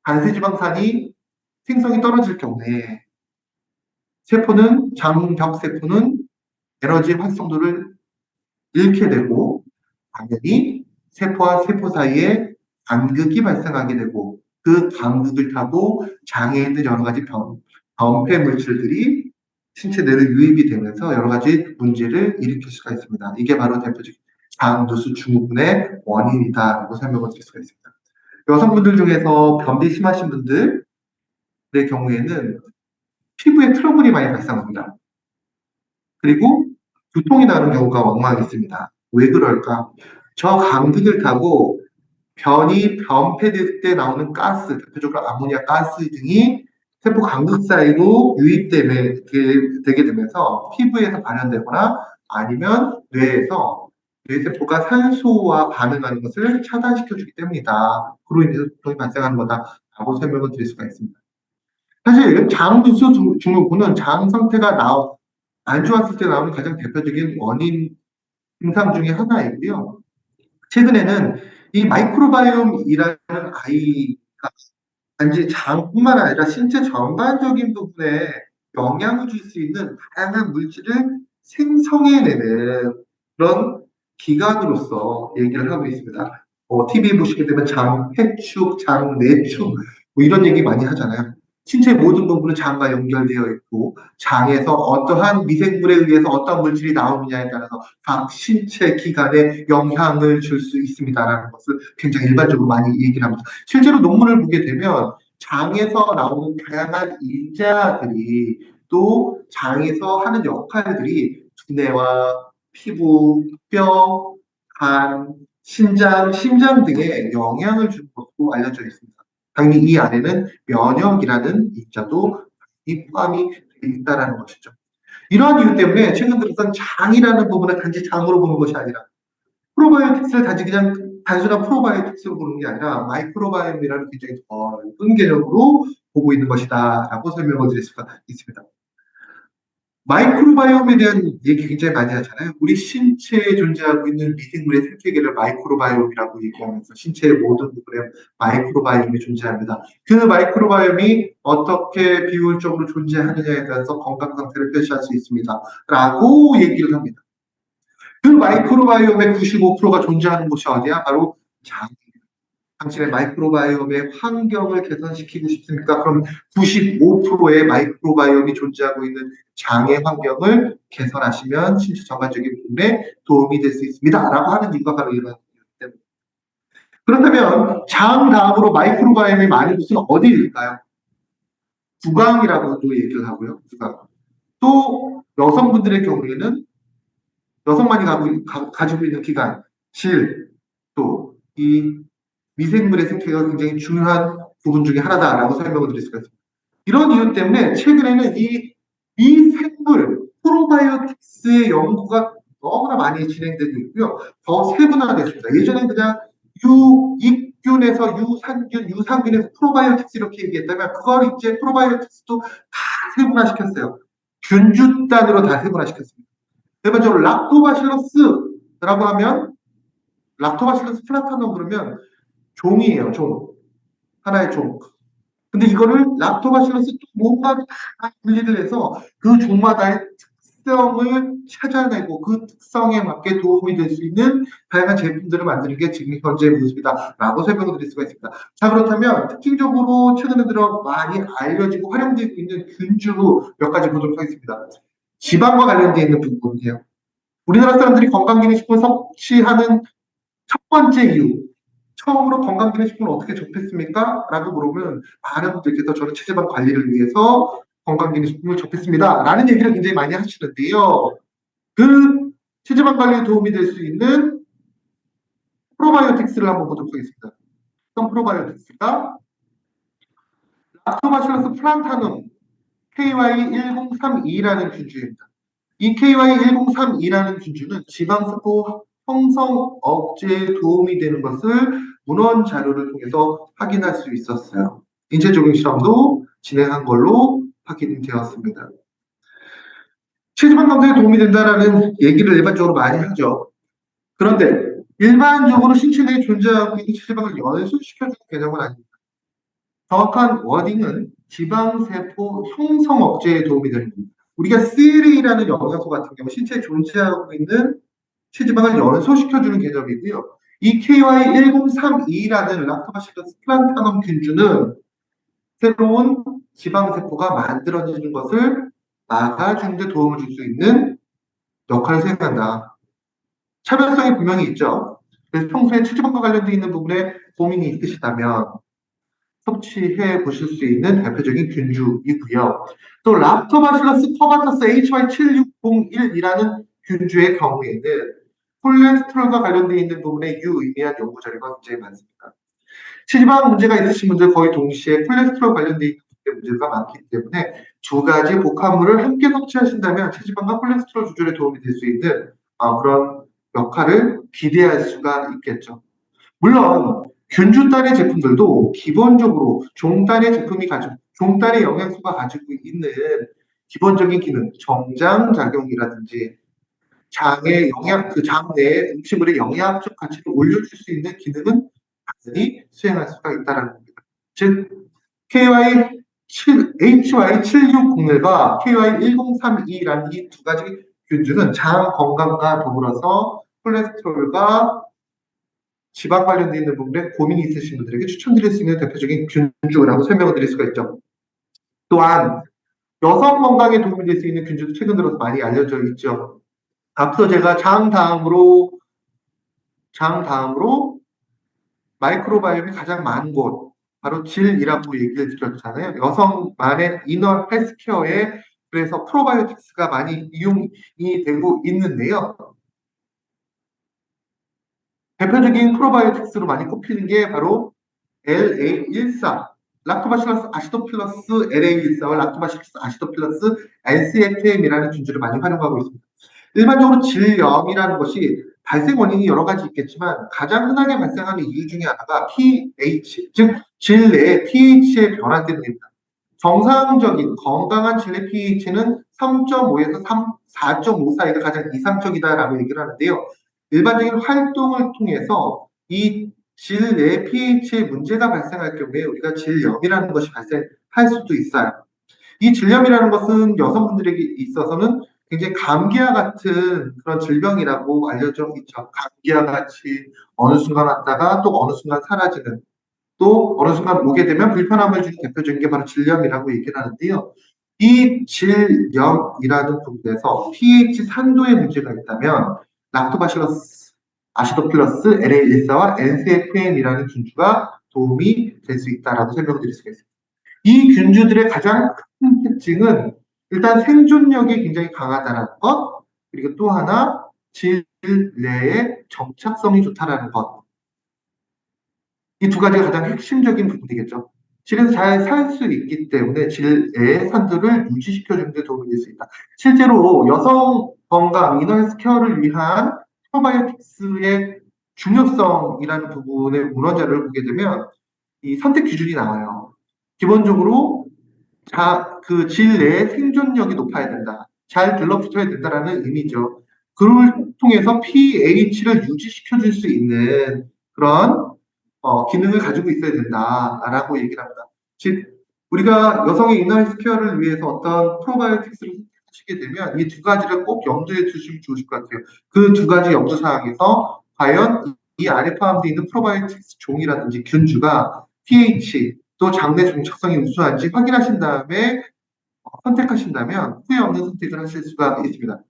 간세지방산이 생성이 떨어질 경우에 장벽 세포는 에너지 활성도를 잃게 되고, 당연히 세포와 세포 사이에 간극이 발생하게 되고, 그 간극을 타고 장에 있는 여러 가지 변폐 물질들이 신체 내로 유입이 되면서 여러 가지 문제를 일으킬 수가 있습니다. 이게 바로 대표적인 장누수 증후군의 원인이다라고 설명을 드릴 수가 있습니다. 여성분들 중에서 변비 심하신 분들의 경우에는 피부에 트러블이 많이 발생합니다. 그리고 두통이 나는 경우가 왕왕 있습니다. 왜 그럴까? 저 간극을 타고 변이 변폐될 때 나오는 가스, 대표적으로 아모니아 가스 등이 세포 간극 사이로 유입되게 되면서 피부에서 발현되거나 아니면 뇌에서 뇌세포가 산소와 반응하는 것을 차단시켜주기 때문이다. 그로 인해서 두통이 발생하는 거다라고 설명을 드릴 수가 있습니다. 사실 장누수 증후군은 장 상태가 안 좋았을 때 나오는 가장 대표적인 원인 증상 중에 하나이고요. 최근에는 이 마이크로바이옴이라는 아이가 단지 장뿐만 아니라 신체 전반적인 부분에 영향을 줄 수 있는 다양한 물질을 생성해내는 그런 기관으로서 얘기를 하고 있습니다. TV 보시게 되면 장, 해축, 장, 내축 뭐 이런 얘기 많이 하잖아요. 신체 모든 부분은 장과 연결되어 있고 장에서 어떠한 미생물에 의해서 어떤 물질이 나오느냐에 따라서 각 신체 기관에 영향을 줄 수 있습니다라는 것을 굉장히 일반적으로 많이 얘기를 합니다. 실제로 논문을 보게 되면 장에서 나오는 다양한 인자들이 또 장에서 하는 역할들이 두뇌와 피부, 뼈, 간, 신장, 심장 등에 영향을 주는 것으로 알려져 있습니다. 당연히 이 안에는 면역이라는 입자도 포함이 되어 있다는 것이죠. 이러한 이유 때문에 최근 들어선 장이라는 부분을 단지 장으로 보는 것이 아니라 프로바이오틱스를 단지 그냥 단순한 프로바이오틱스로 보는 게 아니라 마이크로바이옴이라는 굉장히 넓은 개념으로 보고 있는 것이다 라고 설명을 드릴 수가 있습니다. 마이크로바이옴에 대한 얘기 굉장히 많이 하잖아요. 우리 신체에 존재하고 있는 미생물의 생태계를 마이크로바이옴이라고 얘기하면서 신체의 모든 부분에 마이크로바이옴이 존재합니다. 그 마이크로바이옴이 어떻게 비율적으로 존재하느냐에 따라서 건강 상태를 표시할 수 있습니다. 라고 얘기를 합니다. 그 마이크로바이옴의 95%가 존재하는 곳이 어디야? 바로 장입니다. 당신의 마이크로바이옴의 환경을 개선시키고 싶습니까? 그럼 95%의 마이크로바이옴이 존재하고 있는 장의 환경을 개선하시면 신체 전반적인 부분에 도움이 될 수 있습니다. 라고 하는 이유가 바로 이런 때문에. 그렇다면 장 다음으로 마이크로바이옴이 많은 곳은 어디일까요? 구강이라고도 얘기를 하고요. 구강. 또 여성분들의 경우에는 여성만이 가지고 있는 기관, 질, 또 이 미생물의 생태계가 굉장히 중요한 부분 중에 하나다라고 설명을 드릴 수가 있습니다. 이런 이유 때문에 최근에는 이 미생물 프로바이오틱스의 연구가 너무나 많이 진행되고 있고요. 더 세분화됐습니다. 예전엔 그냥 유익균에서 유산균, 유산균에서 프로바이오틱스 이렇게 얘기했다면 그걸 이제 프로바이오틱스도 다 세분화시켰어요. 균주단으로 다 세분화시켰습니다. 일반적으로 락토바실러스라고 하면 락토바실러스 플라타넘 그러면 종이에요, 종. 하나의 종. 근데 이거를 락토바실러스 또 뭔가를 다 분리를 해서 그 종마다의 특성을 찾아내고 그 특성에 맞게 도움이 될 수 있는 다양한 제품들을 만드는 게 지금 현재의 모습이다 라고 설명을 드릴 수가 있습니다. 자, 그렇다면 특징적으로 최근에 들어 많이 알려지고 활용되고 있는 균주 몇 가지 보도록 하겠습니다. 지방과 관련되어 있는 부분이에요. 우리나라 사람들이 건강기능식품 섭취하는 첫 번째 이유, 처음으로 건강기능식품을 어떻게 접했습니까? 라고 물어보면 많은 분들께서 저는 체지방 관리를 위해서 건강기능식품을 접했습니다. 라는 얘기를 굉장히 많이 하시는데요. 그 체지방 관리에 도움이 될 수 있는 프로바이오틱스를 한번 보도록 하겠습니다. 어떤 프로바이오틱스가 락토바실러스 플란타눔 KY1032라는 균주입니다. 이 KY1032라는 균주는 지방세포 형성 억제에 도움이 되는 것을 문헌 자료를 통해서 확인할 수 있었어요. 인체 적용 실험도 진행한 걸로 확인되었습니다. 체지방 감소에 도움이 된다라는 얘기를 일반적으로 많이 하죠. 그런데 일반적으로 신체 내에 존재하고 있는 체지방을 연소시켜주는 개념은 아닙니다. 정확한 워딩은 지방세포 형성 억제에 도움이 되는 겁니다. 우리가 CLA라는 영양소 같은 경우 신체에 존재하고 있는 체지방을 연소시켜주는 개념이고요. 이 KY1032라는 락토바실러스 플란타넘 균주는 새로운 지방세포가 만들어지는 것을 막아주는 데 도움을 줄 수 있는 역할을 수행한다. 차별성이 분명히 있죠. 그래서 평소에 체지방과 관련되어 있는 부분에 고민이 있으시다면 섭취해 보실 수 있는 대표적인 균주이고요. 또 락토바실러스 퍼바터스 HY7601이라는 균주의 경우에는 콜레스테롤과 관련되어 있는 부분에 유의미한 연구 자료가 굉장히 많습니다. 체지방 문제가 있으신 분들 거의 동시에 콜레스테롤 관련되어 있는 문제가 많기 때문에 두 가지 복합물을 함께 섭취하신다면 체지방과 콜레스테롤 조절에 도움이 될 수 있는 그런 역할을 기대할 수가 있겠죠. 물론 균주단의 제품들도 기본적으로 종단의 제품이 가지고 종단의 영양소가 가지고 있는 기본적인 기능, 정장작용이라든지 장의 그 장 내에 음식물의 영양적 가치를 올려줄 수 있는 기능은 당연히 수행할 수가 있다는 겁니다. 즉 HY7601과 KY1032라는 이 두 가지 균주는 장 건강과 더불어서 콜레스테롤과 지방 관련돼 있는 부분에 고민이 있으신 분들에게 추천드릴 수 있는 대표적인 균주라고 설명을 드릴 수가 있죠. 또한 여성 건강에 도움이 될 수 있는 균주도 최근 들어서 많이 알려져 있죠. 앞서 제가 장 다음으로 마이크로바이옴이 가장 많은 곳, 바로 질이라고 얘기를 드렸잖아요. 여성만의 이너 헬스케어에 그래서 프로바이오틱스가 많이 이용이 되고 있는데요. 대표적인 프로바이오틱스로 많이 꼽히는 게 바로 LA14, 락토바실러스 아시도필러스 LA14와 락토바실러스 아시도필러스 LCFM이라는 균주를 많이 활용하고 있습니다. 일반적으로 질염이라는 것이 발생 원인이 여러 가지 있겠지만 가장 흔하게 발생하는 이유 중에 하나가 pH, 즉 질 내의 pH의 변화 때문입니다. 정상적인 건강한 질 내 pH는 3.5에서 4.5 사이가 가장 이상적이다라고 얘기를 하는데요. 일반적인 활동을 통해서 이 질 내 pH에 문제가 발생할 경우에 우리가 질염이라는 것이 발생할 수도 있어요. 이 질염이라는 것은 여성분들에게 있어서는 굉장히 감기와 같은 그런 질병이라고 알려져 있죠. 감기와 같이 어느 순간 왔다가 또 어느 순간 사라지는, 또 어느 순간 오게 되면 불편함을 주는 대표적인 게 바로 질염이라고 얘기를 하는데요. 이 질염이라는 부분에서 pH 산도에 문제가 있다면 락토바실러스 아시도필러스 LA14와 NCFM이라는 균주가 도움이 될 수 있다라고 설명을 드릴 수가 있습니다. 이 균주들의 가장 큰 특징은 일단 생존력이 굉장히 강하다는 것, 그리고 또 하나 질 내에 정착성이 좋다라는 것. 이 두 가지가 가장 핵심적인 부분이겠죠. 질에서 잘 살 수 있기 때문에 질의 산도를 유지시켜주는 데 도움이 될 수 있다. 실제로 여성 건강, 이너 헬스케어를 위한 프로바이오틱스의 중요성이라는 부분의 문헌자료를 보게 되면 이 선택 기준이 나와요. 기본적으로 그 질 내의 생존력이 높아야 된다. 잘 들러붙어야 된다라는 의미죠. 그걸 통해서 pH를 유지시켜 줄 수 있는 그런 기능을 가지고 있어야 된다라고 얘기를 합니다. 즉 우리가 여성의 이너 헬스케어를 위해서 어떤 프로바이오틱스를 선택하시게 되면 이 두 가지를 꼭 염두에 두시면 좋으실 것 같아요. 그 두 가지 염두 사항에서 과연 이 안에 포함되어 있는 프로바이오틱스 종이라든지 균주가 pH 또 장내 정착성이 우수한지 확인하신 다음에 선택하신다면 후회 없는 선택을 하실 수가 있습니다.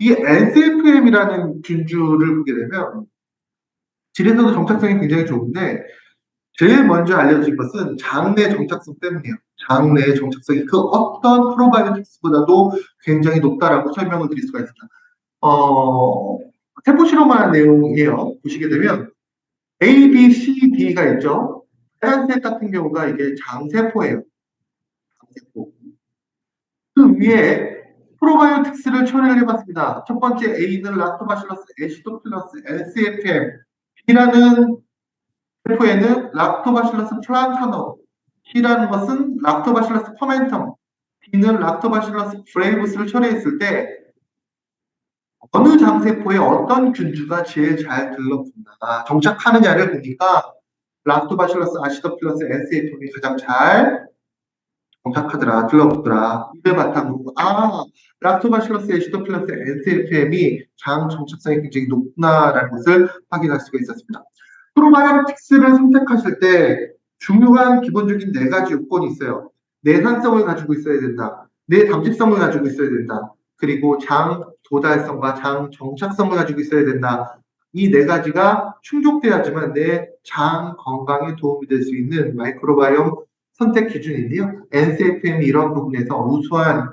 이 NCFM이라는 균주를 보게 되면 질에서도 정착성이 굉장히 좋은데 제일 먼저 알려진 것은 장내 정착성 때문이에요. 장내 정착성이 그 어떤 프로바이오틱스보다도 굉장히 높다라고 설명을 드릴 수가 있습니다. 세포 실험한 내용이에요. 보시게 되면 A, B, C, D가 있죠. 빨간색 같은 경우가 이게 장세포예요. 장세포. 그 위에 프로바이오틱스를 처리를 해봤습니다. 첫 번째 A는 락토바실러스 애시도필러스 LCFM, B라는 세포에는 락토바실러스 플란타너, C라는 것은 락토바실러스 퍼멘텀, D는 락토바실러스 브레이브스를 처리했을 때 어느 장세포에 어떤 균주가 제일 잘 들러붙나 정착하느냐를 보니까 락토바실러스 아시도필러스 LCFM이 가장 잘 정착하더라, 들러붙더라. 이를 바탕으로 락토바실러스 애시도필러스 NCFM이 장 정착성이 굉장히 높구나라는 것을 확인할 수가 있었습니다. 프로바이오틱스를 선택하실 때 중요한 기본적인 네 가지 요건이 있어요. 내산성을 가지고 있어야 된다. 내담집성을 가지고 있어야 된다. 그리고 장 도달성과 장 정착성을 가지고 있어야 된다. 이 네 가지가 충족돼야지만 내 장 건강에 도움이 될 수 있는 마이크로바이옴 선택 기준인데요. NCFM이 이런 부분에서 우수한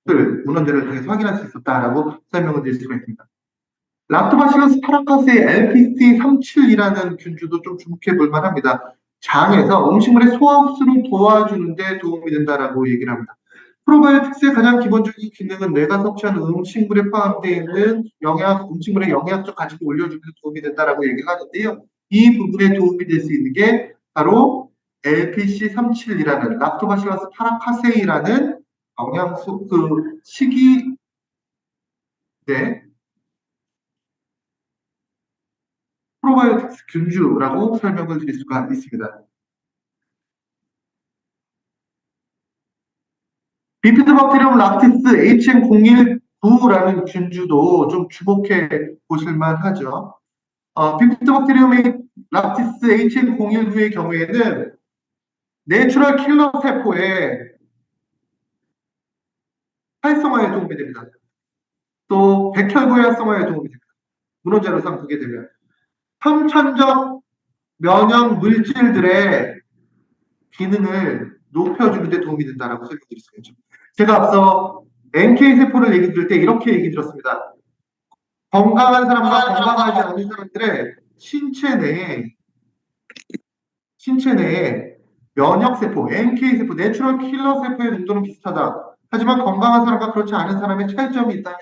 문헌들을 통해서 확인할 수 있었다라고 설명을 드릴 수가 있습니다. 락토바실러스 파라카스의 LPC37이라는 균주도 좀 주목해 볼 만합니다. 장에서 음식물의 소화 흡수를 도와주는 데 도움이 된다라고 얘기를 합니다. 프로바이오틱스의 가장 기본적인 기능은 내가 섭취하는 음식물에 포함되어 있는 음식물의 영양적 가치를 올려주는 데 도움이 된다라고 얘기를 하는데요. 이 부분에 도움이 될 수 있는 게 바로 LPC37이라는 락토바실러스 파라카세이라는 영양소 식이 네, 프로바이오틱스 균주라고 설명을 드릴 수가 있습니다. 비피드박테리움 락티스 HN019라는 균주도 좀 주목해 보실만 하죠. 비피드박테리움 락티스 HN019의 경우에는 내추럴 킬러 세포의 활성화에 도움이 됩니다. 또 백혈구의 활성화에 도움이 됩니다. 문헌자료상 보게 되면 선천적 면역 물질들의 기능을 높여주는 데 도움이 된다라고 설명드릴 수가 있죠. 제가 앞서 NK 세포를 얘기 드릴 때 이렇게 얘기 드렸습니다. 건강한 사람과 건강하지 않은 사람들의 신체 내에 면역 세포, NK 세포, 내추럴 킬러 세포의 농도는 비슷하다. 하지만 건강한 사람과 그렇지 않은 사람의 차이점이 있다면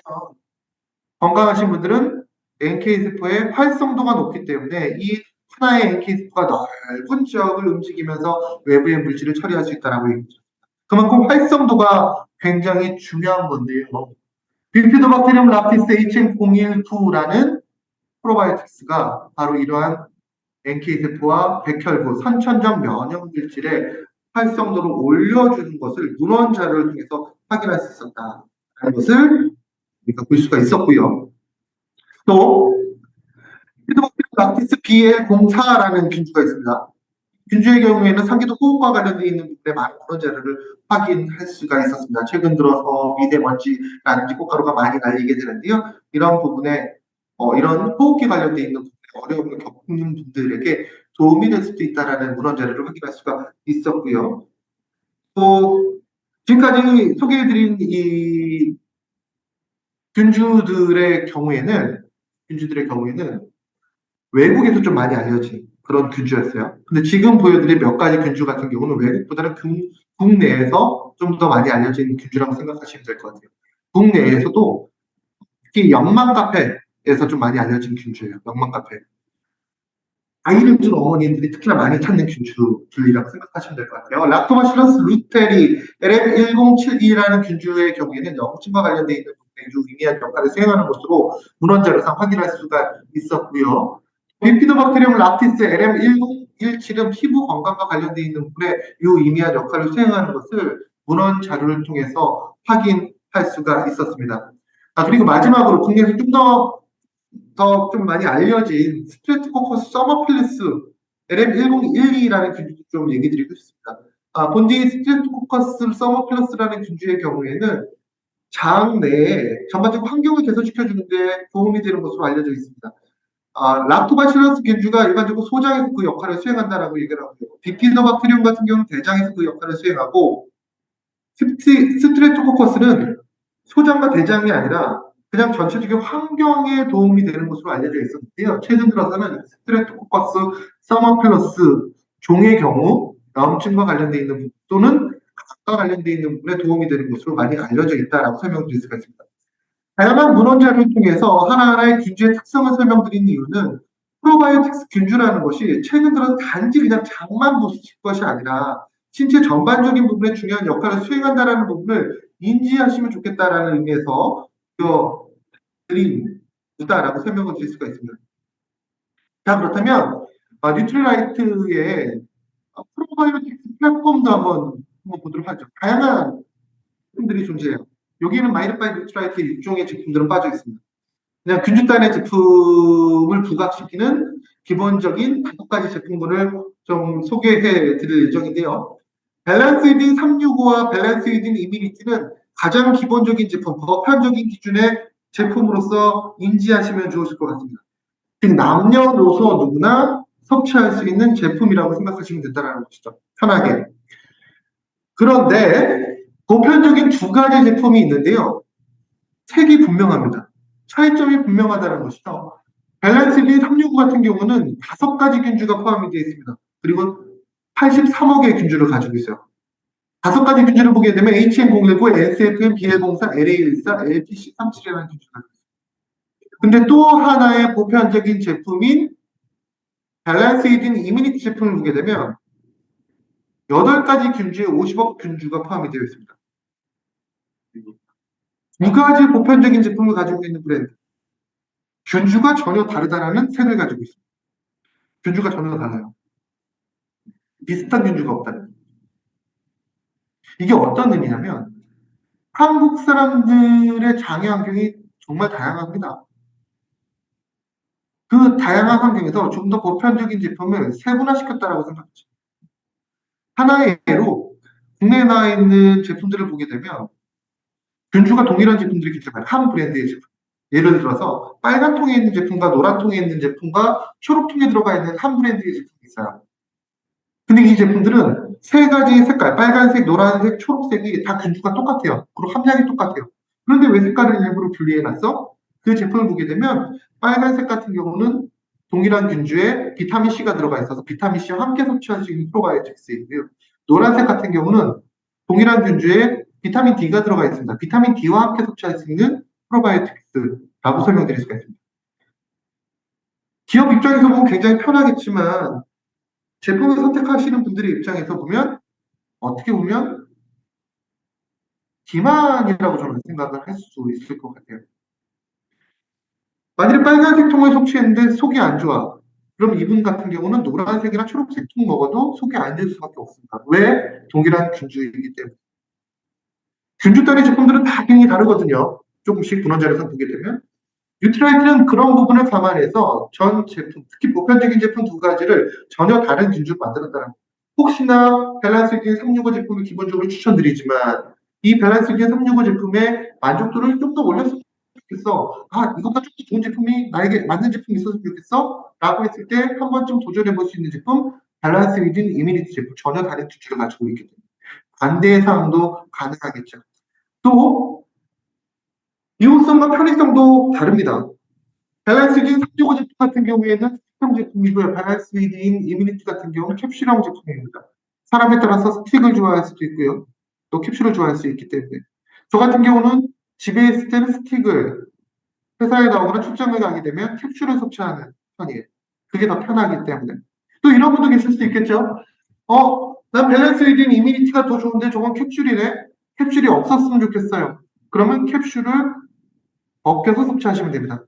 건강하신 분들은 NK 세포의 활성도가 높기 때문에 이 하나의 NK 세포가 넓은 지역을 움직이면서 외부의 물질을 처리할 수 있다라고 얘기했죠. 그만큼 활성도가 굉장히 중요한 건데요. 비피도박테리움 락티스 HN012라는 프로바이오틱스가 바로 이러한 NK 세포와 백혈구, 선천적 면역 물질의 활성도를 올려주는 것을 문헌 자료를 통해서 확인할 수 있었다는 것을 우리가 볼 수가 있었고요. 또 피드박테리움 락티스 BL04라는 균주가 있습니다. 균주의 경우에는 상기도 호흡과 관련되어 있는 부분에 많은 문헌 자료를 확인할 수가 있었습니다. 최근 들어서 미세먼지라든지 꽃가루가 많이 날리게 되는데요. 이런 부분에 이런 호흡기 관련되어 있는 부분에 어려움을 겪는 분들에게 도움이 될 수도 있다라는 문헌 자료를 확인할 수가 있었고요. 또 지금까지 소개해드린 이 균주들의 경우에는 외국에서 좀 많이 알려진 그런 균주였어요. 근데 지금 보여드릴 몇 가지 균주 같은 경우는 외국보다는 국내에서 좀 더 많이 알려진 균주라고 생각하시면 될 것 같아요. 국내에서도 특히 연망 카페에서 좀 많이 알려진 균주예요. 연망 카페. 아이를 둔 어머니들이 특히나 많이 찾는 균주들이라고 생각하시면 될 것 같아요. 락토바실러스 루테리 LF1072라는 균주의 경우에는 염증과 관련되어 있는 부분에 유의미한 역할을 수행하는 것으로 문헌자료상 확인할 수가 있었고요. 비피도박테리움 락티스 LM1017은 피부 건강과 관련되어 있는 부분에 유의미한 역할을 수행하는 것을 문헌 자료를 통해서 확인할 수가 있었습니다. 그리고 마지막으로 국내에서 좀 더 좀 많이 알려진 스트레프토코커스 서머필리스 LM1012라는 균주도 좀 얘기 드리고 싶습니다. 본디 스트레프토코커스 서머필리스라는 균주의 경우에는 장 내에 전반적 환경을 개선시켜주는 데 도움이 되는 것으로 알려져 있습니다. 락토바실러스 균주가 일반적으로 소장에서 그 역할을 수행한다라고 얘기를 하고요. 비피더박테리움 같은 경우는 대장에서 그 역할을 수행하고 스트레프토코커스는 소장과 대장이 아니라 그냥 전체적인 환경에 도움이 되는 것으로 알려져 있었는데요. 최근 들어서는 스트레프토코커스 서머필러스 종의 경우 염증과 관련되어 있는 부분 또는 각과 관련되어 있는 부분에 도움이 되는 것으로 많이 알려져 있다라고 설명드릴 수가 있습니다. 다양한 문헌 자료를 통해서 하나하나의 균주의 특성을 설명드린 이유는 프로바이오틱스 균주라는 것이 최근 들어서 단지 그냥 장만 보실 것이 아니라 신체 전반적인 부분에 중요한 역할을 수행한다는 부분을 인지하시면 좋겠다라는 의미에서 드린다라고 설명을 드릴 수가 있습니다. 자, 그렇다면 뉴트리라이트의 프로바이오틱스 플랫폼도 한번 보도록 하죠. 다양한 제품들이 존재해요. 여기는 마이르바이 뉴트라이트 6종의 제품들은 빠져 있습니다. 그냥 균주단의 제품을 부각시키는 기본적인 5가지 제품군을 좀 소개해 드릴 예정인데요. 밸런스이딘 365와 밸런스이딘 이미니티는 가장 기본적인 제품, 법한적인 기준의 제품으로서 인지하시면 좋으실 것 같습니다. 즉 남녀노소 누구나 섭취할 수 있는 제품이라고 생각하시면 된다는 것이죠. 편하게. 그런데 보편적인 2가지 제품이 있는데요. 색이 분명합니다. 차이점이 분명하다는 것이죠. 밸런스이딘 365 같은 경우는 5가지 균주가 포함이 되어 있습니다. 그리고 83억의 균주를 가지고 있어요. 5가지 균주를 보게 되면 HN019, NCFM, BL04, LA14, LPC37이라는 균주가 있습니다. 근데 또 하나의 보편적인 제품인 밸런스이딘 이미니티 제품을 보게 되면 8가지 균주에 50억 균주가 포함이 되어 있습니다. 2가지 보편적인 제품을 가지고 있는 브랜드. 균주가 전혀 다르다라는 색을 가지고 있습니다. 균주가 전혀 달라요. 비슷한 균주가 없다는. 이게 어떤 의미냐면 한국 사람들의 장애 환경이 정말 다양합니다. 그 다양한 환경에서 좀 더 보편적인 제품을 세분화시켰다라고 생각하죠. 하나의 예로 국내에 나와 있는 제품들을 보게 되면 균주가 동일한 제품들이 굉장히 많아요. 한 브랜드의 제품. 예를 들어서 빨간 통에 있는 제품과 노란 통에 있는 제품과 초록 통에 들어가 있는 한 브랜드의 제품이 있어요. 근데 이 제품들은 세 가지의 색깔, 빨간색, 노란색, 초록색이 다 균주가 똑같아요. 그리고 함량이 똑같아요. 그런데 왜 색깔을 일부러 분리해놨어? 그 제품을 보게 되면 빨간색 같은 경우는 동일한 균주에 비타민C가 들어가 있어서 비타민C와 함께 섭취할 수 있는 프로바이오틱스이고요. 노란색 같은 경우는 동일한 균주에 비타민 D가 들어가 있습니다. 비타민 D와 함께 섭취할 수 있는 프로바이오틱스라고 설명드릴 수가 있습니다. 기업 입장에서 보면 굉장히 편하겠지만 제품을 선택하시는 분들의 입장에서 보면 어떻게 보면 기만이라고 저는 생각을 할 수 있을 것 같아요. 만일에 빨간색 통을 섭취했는데 속이 안 좋아. 그럼 이분 같은 경우는 노란색이나 초록색 통 먹어도 속이 안 좋을 수밖에 없습니다. 왜? 동일한 균주이기 때문에. 균주 따위 제품들은 다 기능이 다르거든요. 조금씩 분원자료에서 보게 되면. 뉴트라이트는 그런 부분을 감안해서 전 제품, 특히 보편적인 제품 두 가지를 전혀 다른 균주로 만들었다는 거. 혹시나 밸런스 있게 365 제품을 기본적으로 추천드리지만 이 밸런스 있게 365 제품의 만족도를 좀 더 올렸으면 좋겠어. 아, 이것보다 좀 더 좋은 제품이 나에게 맞는 제품이 있었으면 좋겠어. 라고 했을 때 한 번쯤 도전해 볼 수 있는 제품, 밸런스 위든 이미니티 제품, 전혀 다른 균주를 가지고 있기 때문에 반대의 상황도 가능하겠죠. 또 유효성과 편의성도 다릅니다. 밸런스 위딘 365 제품 같은 경우에는 스틱형 제품이고요. 밸런스 위딘 이뮤니티 같은 경우는 캡슐형 제품입니다. 사람에 따라서 스틱을 좋아할 수도 있고요. 또 캡슐을 좋아할 수 있기 때문에. 저 같은 경우는 집에 있을 때는 스틱을, 회사에 나오거나 출장을 가게 되면 캡슐을 섭취하는 편이에요. 그게 더 편하기 때문에. 또 이런 분도 계실 수 있겠죠. 난 밸런스 위딘 이뮤니티가 더 좋은데 저건 캡슐이네. 캡슐이 없었으면 좋겠어요. 그러면 캡슐을 벗겨서 섭취하시면 됩니다.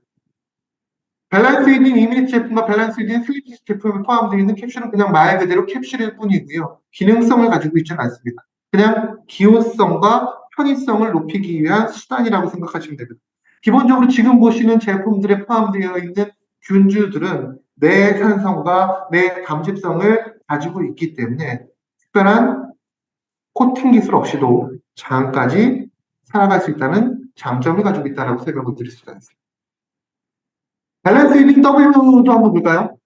밸런스 있는 이미지 제품과 밸런스 있는 슬리피 제품이 포함되어 있는 캡슐은 그냥 말 그대로 캡슐일 뿐이고요. 기능성을 가지고 있지는 않습니다. 그냥 기호성과 편의성을 높이기 위한 수단이라고 생각하시면 됩니다. 기본적으로 지금 보시는 제품들에 포함되어 있는 균주들은 내 산성과 내 담집성을 가지고 있기 때문에 특별한 코팅 기술 없이도 장까지 살아갈 수 있다는 장점을 가지고 있다고 설명을 드릴 수가 있습니다. 밸런스 위빙 W도 한번 볼까요?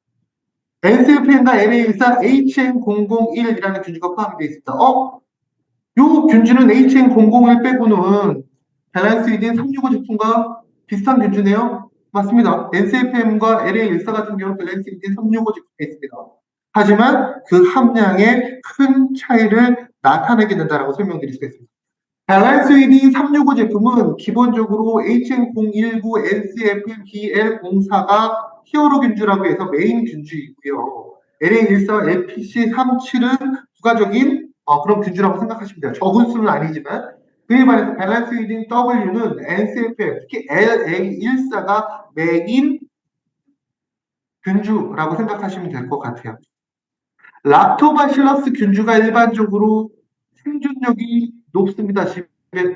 NCFM과 LA14 HN001이라는 균주가 포함되어 있습니다. 요 균주는 HN001 빼고는 밸런스 위딘 365 제품과 비슷한 균주네요. 맞습니다. NCFM과 LA14 같은 경우는 밸런스 위딘 365 제품에 있습니다. 하지만 그 함량에 큰 차이를 나타내게 된다고 설명드릴 수가 있습니다. 밸런스 위딘 365 제품은 기본적으로 HN019, NCFM, BL04가 히어로 균주라고 해서 메인 균주이고요. LA14, LPC37은 부가적인 그런 균주라고 생각하시면 돼요. 적은 수는 아니지만 그에 반해서 밸런스 위딘 W는 NCFM, 특히 LA14가 메인 균주라고 생각하시면 될 것 같아요. 락토바실러스 균주가 일반적으로 생존력이 높습니다.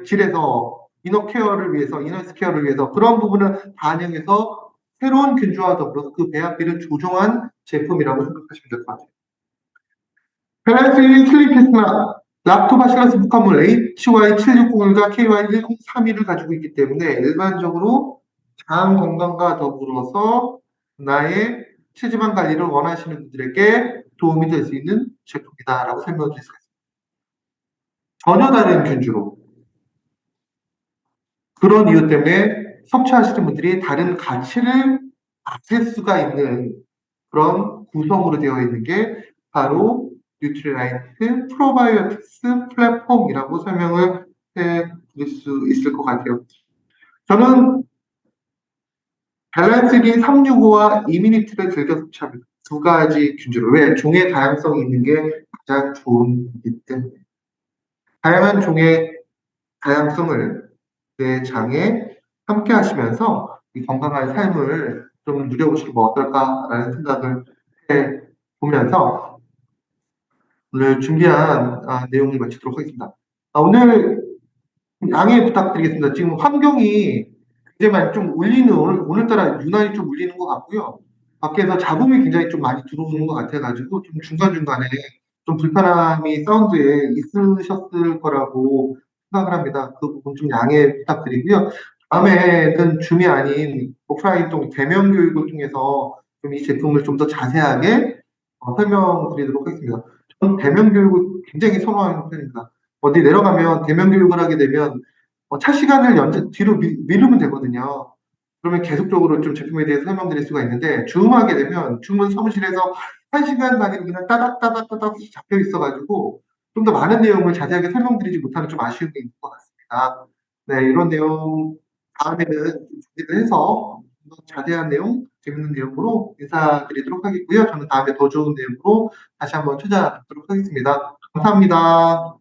질에서 이너케어를 위해서, 이너스케어를 위해서 그런 부분을 반영해서 새로운 균주와 더불어서 그 배합비를 조정한 제품이라고 생각하시면 될 것 같아요. 밸런스인 슬리피스나 락토바실러스 복합물 HY760과 KY1031을 가지고 있기 때문에 일반적으로 장 건강과 더불어서 나의 체지방 관리를 원하시는 분들에게 도움이 될 수 있는 제품이다라고 설명을 드릴 수가 있습니다. 전혀 다른 균주로 그런 이유 때문에 섭취하시는 분들이 다른 가치를 가질 수가 있는 그런 구성으로 되어 있는 게 바로 뉴트리라이트 프로바이오틱스 플랫폼이라고 설명을 해 드릴 수 있을 것 같아요. 저는 밸런스긴 365와 이미니트를 즐겨 섭취합니다. 두 가지 균주로. 왜? 종의 다양성이 있는 게 가장 좋은 거기 때문에. 다양한 종의 다양성을 내 장에 함께 하시면서 이 건강한 삶을 좀 누려보시면 어떨까라는 생각을 해 보면서 오늘 준비한 내용을 마치도록 하겠습니다. 오늘 양해 부탁드리겠습니다. 지금 환경이 굉장히 많이 좀 울리는, 오늘따라 유난히 좀 울리는 것 같고요. 밖에서 잡음이 굉장히 좀 많이 들어오는 것 같아가지고 좀 중간중간에 좀 불편함이 사운드에 있으셨을 거라고 생각을 합니다. 그 부분 좀 양해 부탁드리고요. 다음에는 줌이 아닌 오프라인 또 대면 교육을 통해서 좀 이 제품을 좀 더 자세하게 설명드리도록 하겠습니다. 저는 대면 교육을 굉장히 선호하는 편입니다. 어디 내려가면 대면 교육을 하게 되면 차 시간을 뒤로 미루면 되거든요. 그러면 계속적으로 좀 제품에 대해서 설명드릴 수가 있는데 줌하게 되면 줌은 사무실에서 1시간 단위로 그냥 따닥따닥따닥 잡혀 있어가지고 좀 더 많은 내용을 자세하게 설명드리지 못하는 좀 아쉬움이 있는 것 같습니다. 네, 이런 내용 다음에는 좀 준비를 해서 좀 더 자세한 내용, 재밌는 내용으로 인사드리도록 하겠고요. 저는 다음에 더 좋은 내용으로 다시 한번 찾아뵙도록 하겠습니다. 감사합니다.